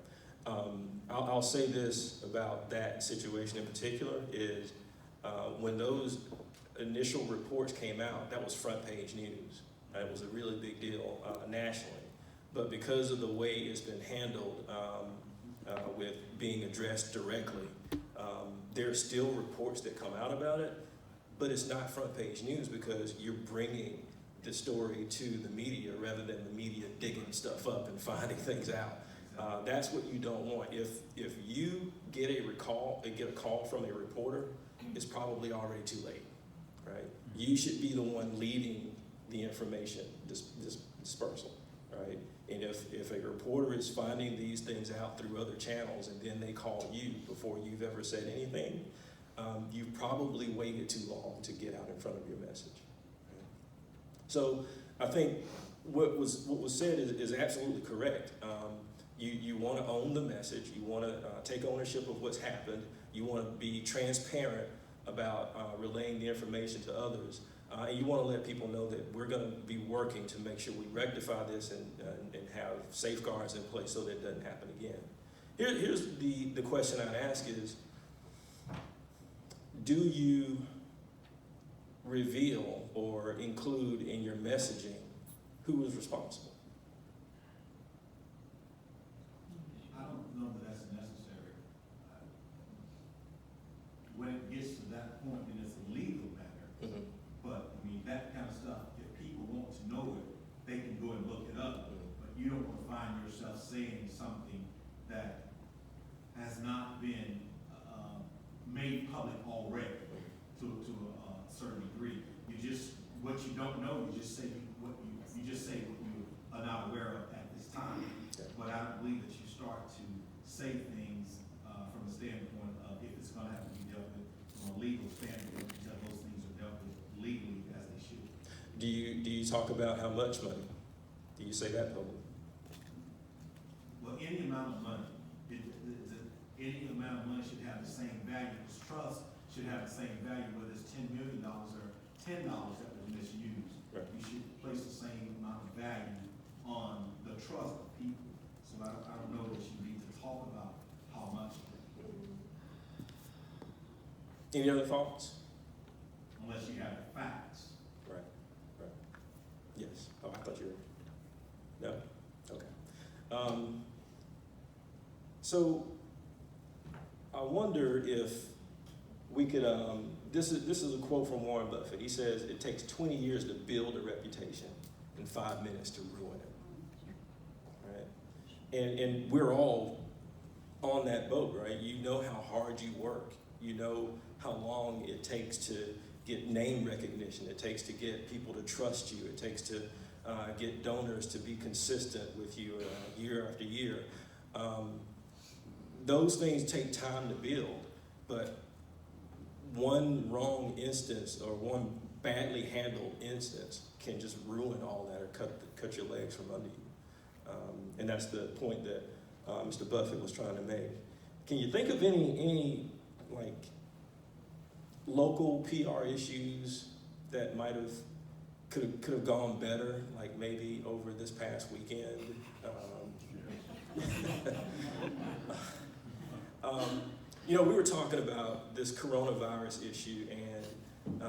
R: I'll say this about that situation in particular is when those initial reports came out, that was front page news. It was a really big deal nationally. But because of the way it's been handled with being addressed directly, there are still reports that come out about it, but it's not front page news because you're bringing the story to the media rather than the media digging stuff up and finding things out. That's what you don't want. If you get a call from a reporter, it's probably already too late, right? You should be the one leading the information dispersal, right? And if a reporter is finding these things out through other channels and then they call you before you've ever said anything, you've probably waited too long to get out in front of your message. Right? So I think what was said is absolutely correct. You want to own the message. You want to take ownership of what's happened. You want to be transparent about relaying the information to others. And you want to let people know that we're going to be working to make sure we rectify this and have safeguards in place so that it doesn't happen again. Here's the question I'd ask is, do you reveal or include in your messaging who is responsible?
M: I don't know that that's necessary. When it gets to that point, then it's a legal matter.
R: Mm-hmm.
M: But, I mean, that kind of stuff, if people want to know it, they can go and look it up.
R: Mm-hmm.
M: But you don't want to find yourself saying something that has not been made public already to a certain degree. What you don't know, you just say what you are not aware of at this time.
R: Okay.
M: But I don't believe that you start to say things from the standpoint of if it's going to have to be dealt with from a legal standpoint, until those things are dealt with legally as they should.
R: Do you talk about how much money? Do you say that publicly?
M: Well, any amount of money, any amount of money should have the same value. Because trust should have the same value, whether it's $10 million or $10 that was misused.
R: Right.
M: You should place the same amount of value on the trust of people. So I don't know that you need to talk about how much.
R: Any other thoughts?
M: Unless you have the facts.
R: Right. Yes. Oh, I thought you were. No? Okay. So I wonder if we could, this is a quote from Warren Buffett. He says, it takes 20 years to build a reputation and 5 minutes to ruin it. Right? And we're all on that boat, right? You know how hard you work. You know how long it takes to get name recognition. It takes to get people to trust you. It takes to get donors to be consistent with you year after year. Those things take time to build, but one wrong instance or one badly handled instance can just ruin all that or cut your legs from under you. And that's the point that Mr. Buffett was trying to make. Can you think of any like local PR issues that could have gone better, like maybe over this past weekend? We were talking about this coronavirus issue and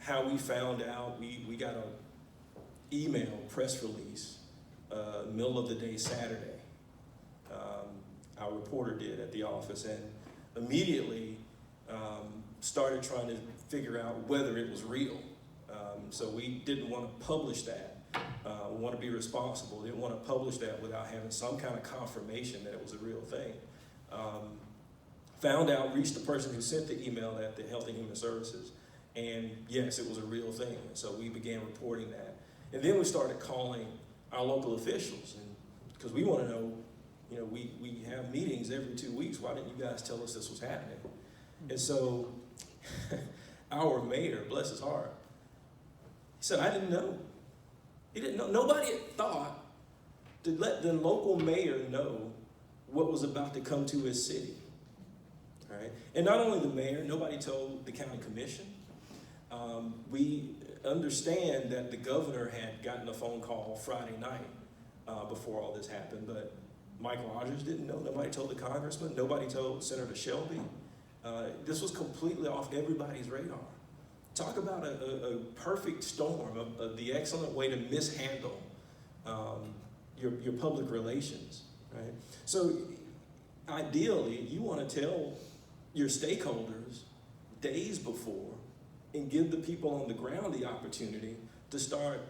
R: how we found out. We got an email press release middle of the day Saturday. Our reporter did at the office, and immediately started trying to figure out whether it was real. So we didn't want to publish that. We want to be responsible. Didn't want to publish that without having some kind of confirmation that it was a real thing. Found out, reached the person who sent the email at the Health and Human Services, and yes, it was a real thing. So we began reporting that. And then we started calling our local officials, and because we want to know, we have meetings every 2 weeks. Why didn't you guys tell us this was happening? And so our mayor, bless his heart, he said, I didn't know. He didn't know. Nobody had thought to let the local mayor know what was about to come to his city. Right? And not only the mayor, nobody told the county commission. We understand that the governor had gotten a phone call Friday night before all this happened, but Mike Rogers didn't know. Nobody told the congressman. Nobody told Senator Shelby. This was completely off everybody's radar. Talk about a perfect storm of the excellent way to mishandle your public relations, right? So ideally, you want to tell your stakeholders days before, and give the people on the ground the opportunity to start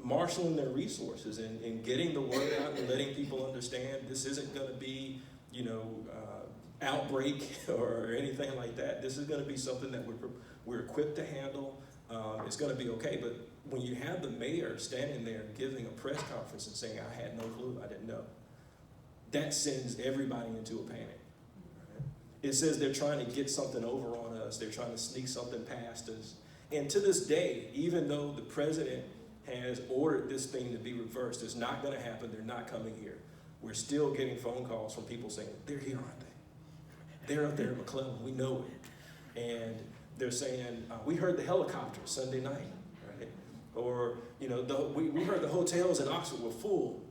R: marshaling their resources and getting the word out and letting people understand this isn't going to be, outbreak or anything like that. This is going to be something that we're equipped to handle. It's going to be okay. But when you have the mayor standing there giving a press conference and saying, I had no clue, I didn't know, that sends everybody into a panic. Right? It says they're trying to get something over on us. They're trying to sneak something past us. And to this day, even though the president has ordered this thing to be reversed, it's not going to happen. They're not coming here. We're still getting phone calls from people saying, they're here, aren't they? They're up there in McClellan. We know it. And they're saying, we heard the helicopter Sunday night, right? Or, we heard the hotels in Oxford were full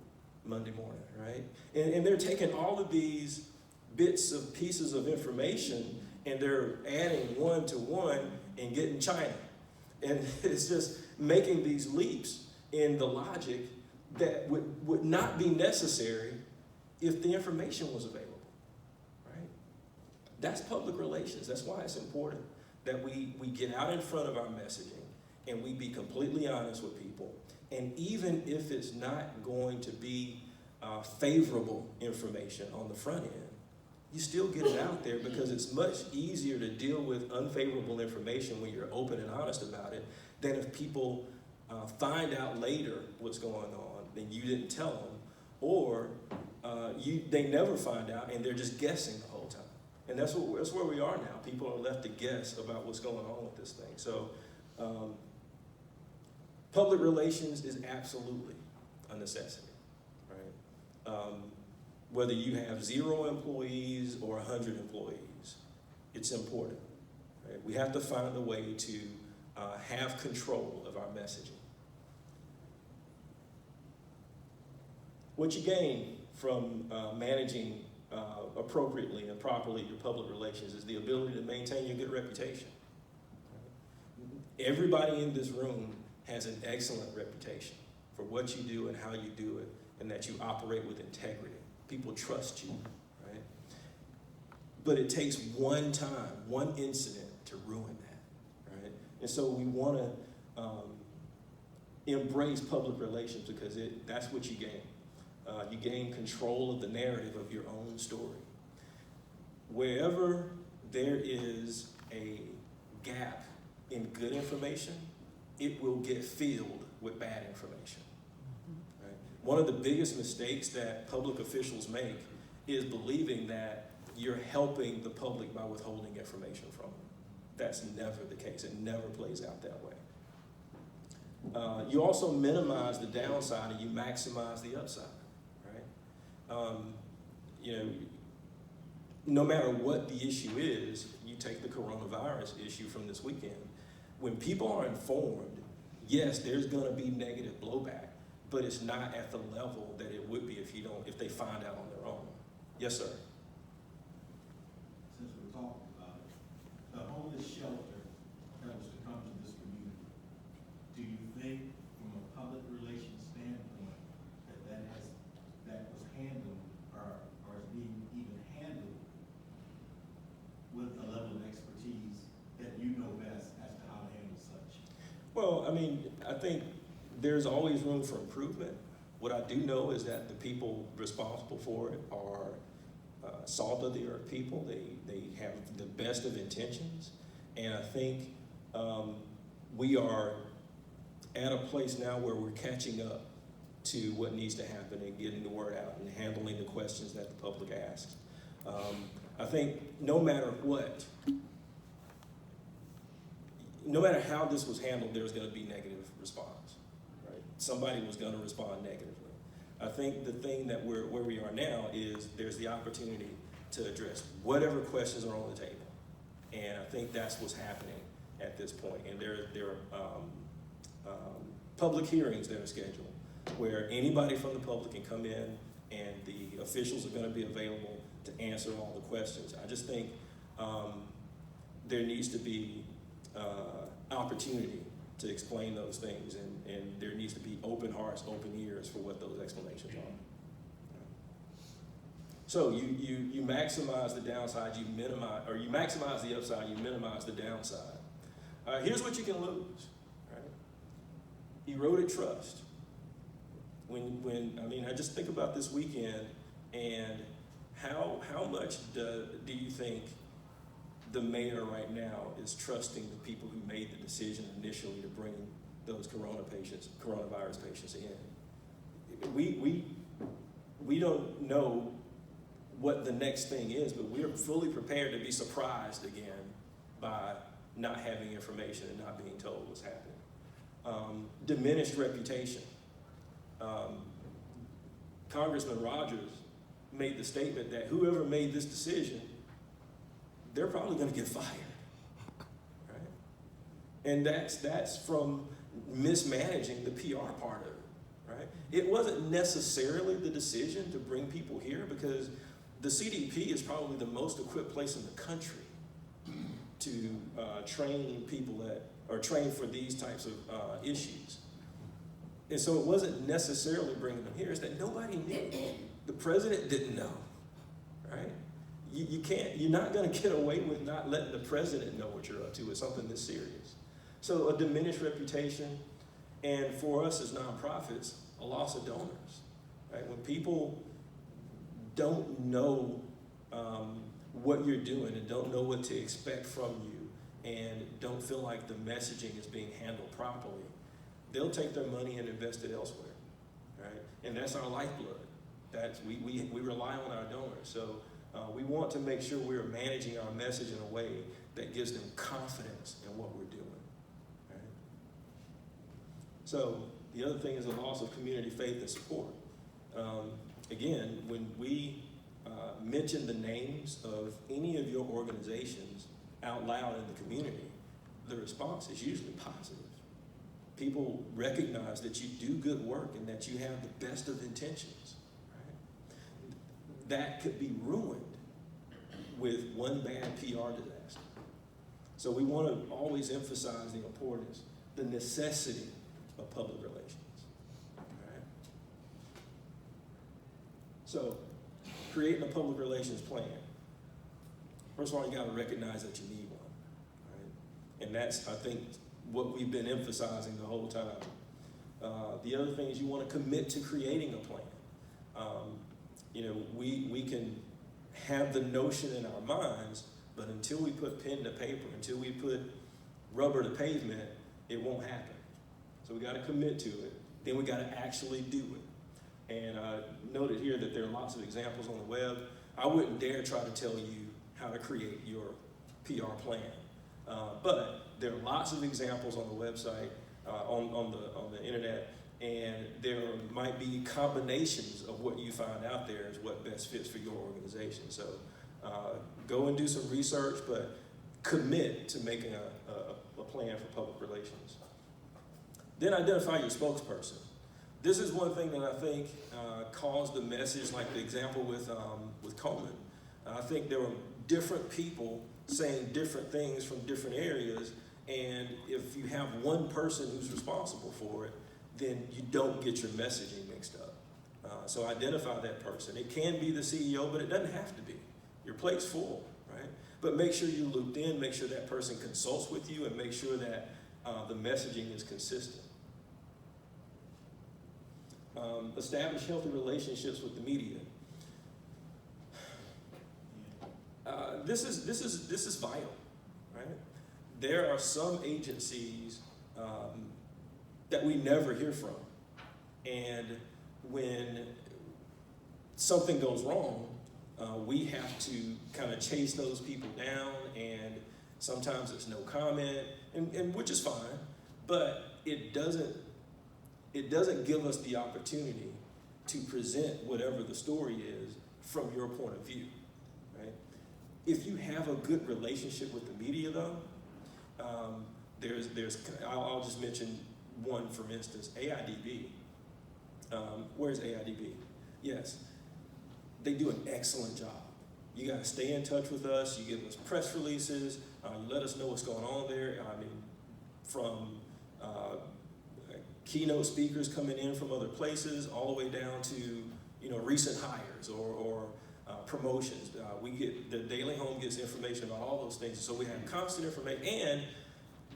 R: Monday morning, right? And they're taking all of these pieces of information and they're adding one to one and getting China. And it's just making these leaps in the logic that would not be necessary if the information was available, right? That's public relations. That's why it's important that we get out in front of our messaging and we be completely honest with people. And even if it's not going to be favorable information on the front end, you still get it out there because it's much easier to deal with unfavorable information when you're open and honest about it than if people find out later what's going on and you didn't tell them, or they never find out and they're just guessing the whole time. And that's where we are now. People are left to guess about what's going on with this thing. So public relations is absolutely a necessity, right? Whether you have 0 employees or 100 employees, it's important. Right? We have to find a way to have control of our messaging. What you gain from managing appropriately and properly your public relations is the ability to maintain your good reputation. Right? Everybody in this room has an excellent reputation for what you do and how you do it, and that you operate with integrity. People trust you, right? But it takes one time, one incident to ruin that, right? And so we want to embrace public relations because that's what you gain. You gain control of the narrative of your own story. Wherever there is a gap in good information, it will get filled with bad information. Right? One of the biggest mistakes that public officials make is believing that you're helping the public by withholding information from them. That's never the case. It never plays out that way. You also minimize the downside and you maximize the upside. No matter what the issue is, you take the coronavirus issue from this weekend. When people are informed, yes, there's going to be negative blowback, but it's not at the level that it would be if they find out on their own. Yes, sir.
M: Since we're talking about it, the homeless shelter that was to come to this community, do you think, from a public relations standpoint, that was handled or is being even handled with a level of expertise that you know best as to how to handle such?
R: Well, I think there's always room for improvement. What I do know is that the people responsible for it are salt of the earth people. They have the best of intentions. And I think we are at a place now where we're catching up to what needs to happen and getting the word out and handling the questions that the public asks. I think no matter how this was handled, there's going to be negative response. Right? Somebody was going to respond negatively. I think the thing that where we are now is there's the opportunity to address whatever questions are on the table. And I think that's what's happening at this point. And there are public hearings that are scheduled where anybody from the public can come in and the officials are going to be available to answer all the questions. I just think there needs to be opportunity to explain those things, and there needs to be open hearts, open ears for what those explanations are. So you maximize the downside, you maximize the upside, you minimize the downside. Here's what you can lose, right? Eroded trust. I just think about this weekend and how much do you think the mayor right now is trusting the people who made the decision initially to bring those coronavirus patients in? We don't know what the next thing is, but we're fully prepared to be surprised again by not having information and not being told what's happening. Diminished reputation. Congressman Rogers made the statement that whoever made this decision, they're probably going to get fired, right? And that's from mismanaging the PR part of it, right? It wasn't necessarily the decision to bring people here, because the CDP is probably the most equipped place in the country to train people that are trained for these types of issues. And so it wasn't necessarily bringing them here, it's that nobody knew. The president didn't know, right? You're not gonna get away with not letting the president know what you're up to with something this serious. So a diminished reputation, and for us as nonprofits, a loss of donors, right? When people don't know what you're doing and don't know what to expect from you and don't feel like the messaging is being handled properly, they'll take their money and invest it elsewhere, right? And that's our lifeblood. We rely on our donors. So we want to make sure we're managing our message in a way that gives them confidence in what we're doing, right? So the other thing is a loss of community faith and support. Again, when we mention the names of any of your organizations out loud in the community, the response is usually positive. People recognize that you do good work and that you have the best of intentions, right? That could be ruined with one bad PR disaster. So we want to always emphasize the importance, the necessity of public relations, right? So creating a public relations plan. First of all, you got to recognize that you need one, right? And that's, I think, what we've been emphasizing the whole time. The other thing is you want to commit to creating a plan. We can have the notion in our minds, but until we put pen to paper, until we put rubber to pavement, it won't happen. So we got to commit to it. Then we got to actually do it. And noted here that there are lots of examples on the web. I wouldn't dare try to tell you how to create your PR plan. But there are lots of examples on the website, on the internet, and there might be combinations of what you find out there is what best fits for your organization. So go and do some research, but commit to making a plan for public relations. Then identify your spokesperson. This is one thing that I think caused the message, like the example with Coleman. I think there were different people saying different things from different areas, and if you have one person who's responsible for it, then you don't get your messaging mixed up. So identify that person. It can be the CEO, but it doesn't have to be. Your plate's full, right? But make sure you're looped in, make sure that person consults with you, and make sure that the messaging is consistent. Establish healthy relationships with the media. This is vital, right? There are some agencies that we never hear from, and when something goes wrong, we have to kind of chase those people down, and sometimes it's no comment, and which is fine, but it doesn't give us the opportunity to present whatever the story is from your point of view, right? If you have a good relationship with the media, though, I'll just mention one, for instance, AIDB. Where's AIDB? Yes, they do an excellent job. You got to stay in touch with us. You give us press releases. You let us know what's going on there. I mean, from keynote speakers coming in from other places, all the way down to recent hires or promotions. We get the Daily Home gets information about all those things, so we have constant information, and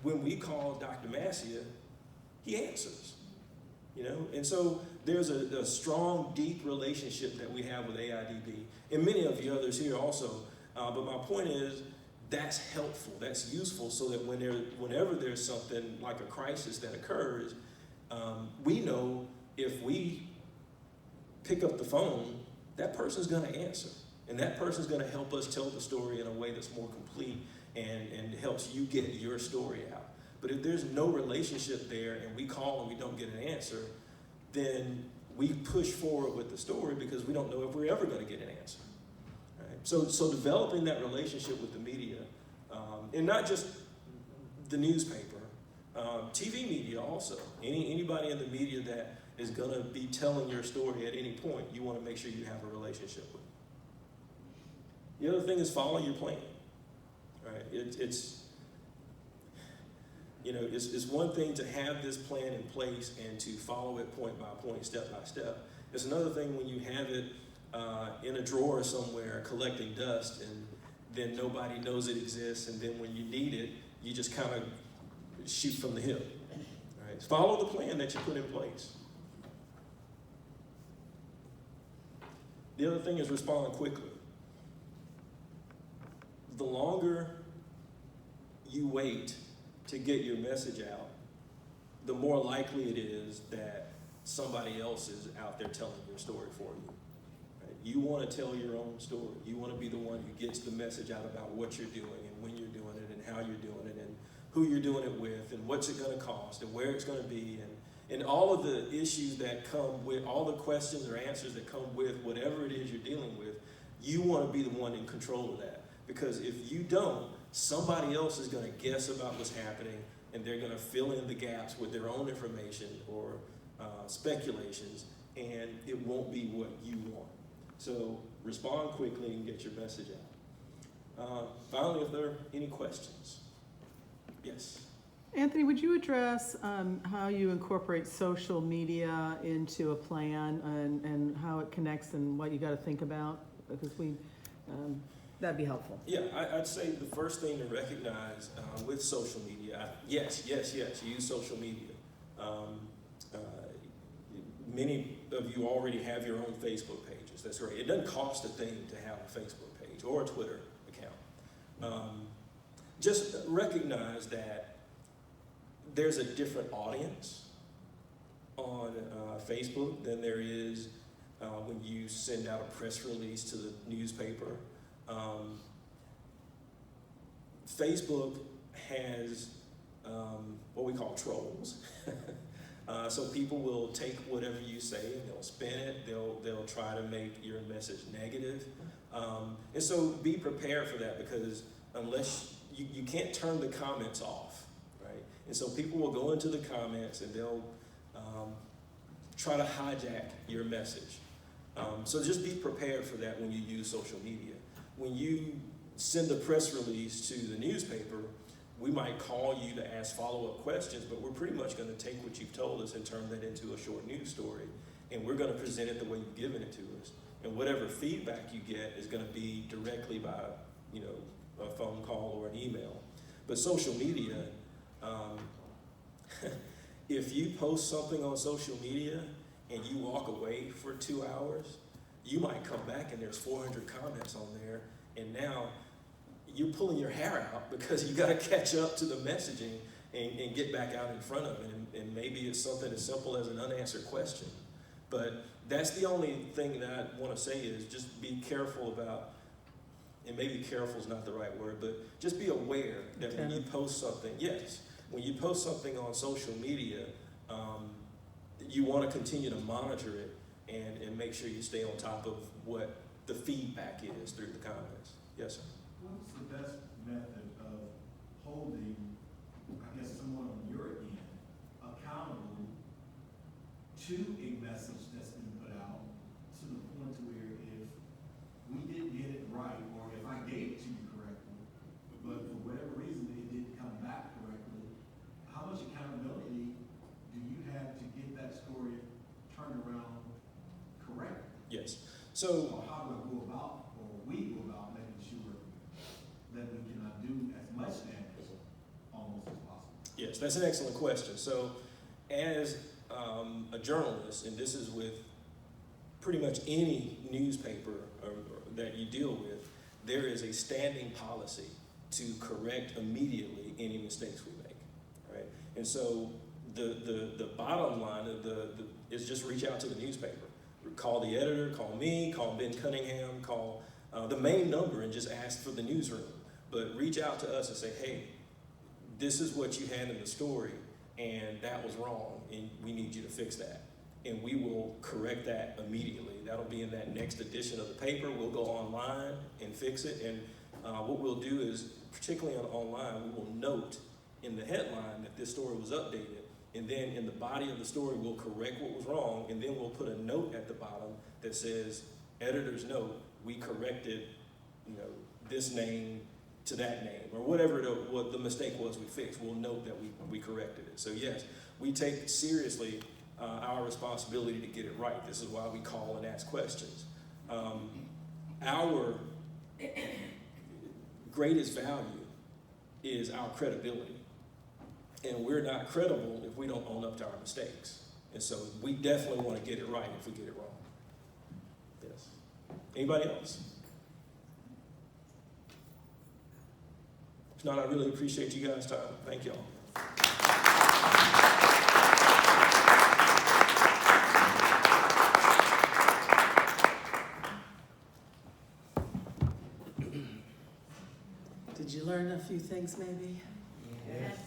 R: when we call Dr. Massia, he answers, you know? And so there's a strong, deep relationship that we have with AIDB, and many of the others here also. But my point is, that's helpful, that's useful, so that whenever there's something like a crisis that occurs, we know if we pick up the phone, that person's gonna answer. And that person's gonna help us tell the story in a way that's more complete and helps you get your story out. But if there's no relationship there and we call and we don't get an answer, then we push forward with the story because we don't know if we're ever gonna get an answer. Right? So developing that relationship with the media, and not just the newspaper, TV media also. Anybody in the media that is gonna be telling your story at any point, you wanna make sure you have a relationship with. The other thing is follow your plan, right? It's one thing to have this plan in place and to follow it point by point, step by step. It's another thing when you have it in a drawer somewhere collecting dust and then nobody knows it exists, and then when you need it, you just kind of shoot from the hip. Right? Follow the plan that you put in place. The other thing is respond quickly. The longer you wait to get your message out, the more likely it is that somebody else is out there telling your story for you. Right? You want to tell your own story. You want to be the one who gets the message out about what you're doing and when you're doing it and how you're doing it and who you're doing it with and what's it going to cost and where it's going to be and all of the issues that come with, all the questions or answers that come with whatever it is you're dealing with. You want to be the one in control of that. Because if you don't, somebody else is going to guess about what's happening and they're going to fill in the gaps with their own information or speculations, and it won't be what you want. So respond quickly and get your message out. Finally, if there are any questions. Yes?
A: Anthony, would you address how you incorporate social media into a plan and how it connects and what you got to think about? Because that'd be helpful.
R: Yeah, I'd say the first thing to recognize with social media, yes, use social media. Many of you already have your own Facebook pages. That's right. It doesn't cost a thing to have a Facebook page or a Twitter account. Just recognize that there's a different audience on Facebook than there is when you send out a press release to the newspaper. Facebook has what we call trolls. So people will take whatever you say and they'll spin it. They'll try to make your message negative. And so be prepared for that, because unless you can't turn the comments off, right? And so people will go into the comments and they'll try to hijack your message. So just be prepared for that when you use social media. When you send a press release to the newspaper, we might call you to ask follow-up questions, but we're pretty much going to take what you've told us and turn that into a short news story. And we're going to present it the way you've given it to us. And whatever feedback you get is going to be directly by, a phone call or an email. But social media, if you post something on social media and you walk away for 2 hours, you might come back and there's 400 comments on there, and now you're pulling your hair out because you got to catch up to the messaging and get back out in front of it. And maybe it's something as simple as an unanswered question. But that's the only thing that I want to say is just be careful about, and maybe careful is not the right word, but just be aware that when you post something, when you post something on social media, you want to continue to monitor it and make sure you stay on top of what the feedback is through the comments. Yes, sir.
M: What's the best method of holding, someone on your end accountable to a message that's been put out, to the point where if we didn't get it right, or if I gave it to you correctly, but for whatever reason it didn't come back correctly, how much accountability do you have to get that story turned around correctly?
R: Yes.
M: So how do I go about, or we go about making sure that we cannot do as much damage almost as possible?
R: That's an excellent question. So as a journalist, and this is with pretty much any newspaper that you deal with, there is a standing policy to correct immediately any mistakes we make, right? And so the bottom line of is just reach out to the newspaper. Call the editor, call me, call Ben Cunningham, call the main number and just ask for the newsroom. But reach out to us and say, hey, this is what you had in the story and that was wrong and we need you to fix that. And we will correct that immediately. That'll be in that next edition of the paper. We'll go online and fix it. And what we'll do is, particularly online, we will note in the headline that this story was updated. And then in the body of the story, we'll correct what was wrong. And then we'll put a note at the bottom that says, editor's note, we corrected, this name to that name, or whatever what the mistake was we fixed. We'll note that we corrected it. So yes, we take seriously our responsibility to get it right. This is why we call and ask questions. Our greatest value is our credibility. And we're not credible if we don't own up to our mistakes. And so we definitely want to get it right if we get it wrong. Yes. Anybody else? If not, I really appreciate you guys' time. Thank y'all.
A: Did you learn a few things maybe?
F: Yes.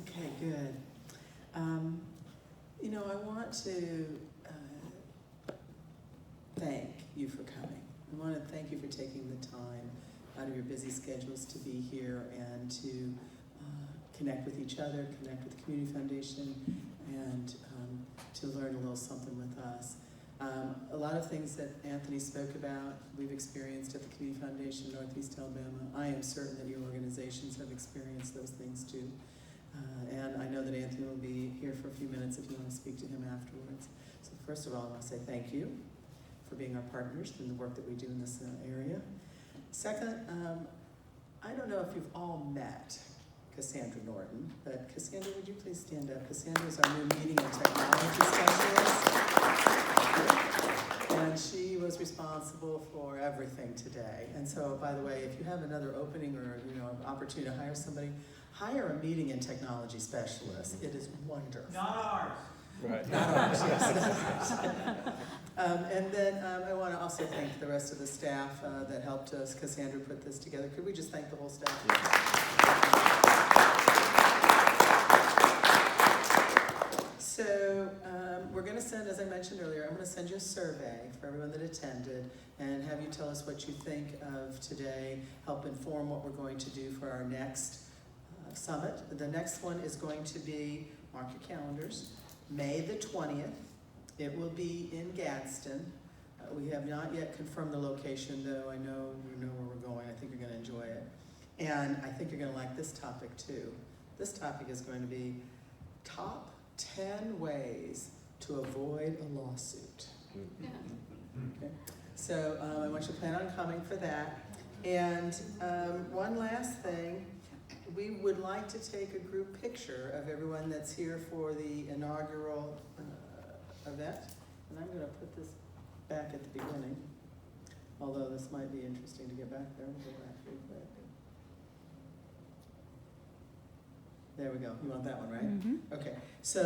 A: Okay, good. I want to thank you for coming. I want to thank you for taking the time out of your busy schedules to be here and to connect with each other, connect with the Community Foundation, and to learn a little something with us. A lot of things that Anthony spoke about, we've experienced at the Community Foundation Northeast Alabama. I am certain that your organizations have experienced those things too. And I know that Anthony will be here for a few minutes if you want to speak to him afterwards. So first of all, I want to say thank you for being our partners in the work that we do in this area. Second, I don't know if you've all met Cassandra Norton, but Cassandra, would you please stand up? Cassandra is our new meeting and technology specialist. And she was responsible for everything today. And so, by the way, if you have another opening or an opportunity to hire somebody, hire a meeting and technology specialist. It is wonderful.
N: Not ours.
R: Right.
A: Not ours, yes, not ours. And then I want to also thank the rest of the staff that helped us. Cassandra put this together. Could we just thank the whole staff? Yeah. So we're going to send, as I mentioned earlier, I'm going to send you a survey for everyone that attended and have you tell us what you think of today, help inform what we're going to do for our next summit. The next one is going to be, mark your calendars, May the 20th. It will be in Gadsden. We have not yet confirmed the location, though I know you know where we're going. I think you're going to enjoy it. And I think you're going to like this topic, too. This topic is going to be top 10 ways to avoid a lawsuit. Okay. So I want you to plan on coming for that. And one last thing, we would like to take a group picture of everyone that's here for the inaugural event. And I'm going to put this back at the beginning, although this might be interesting to get back there. We'll go back real quick. There we go. You want that one, right? Mm-hmm. Okay. So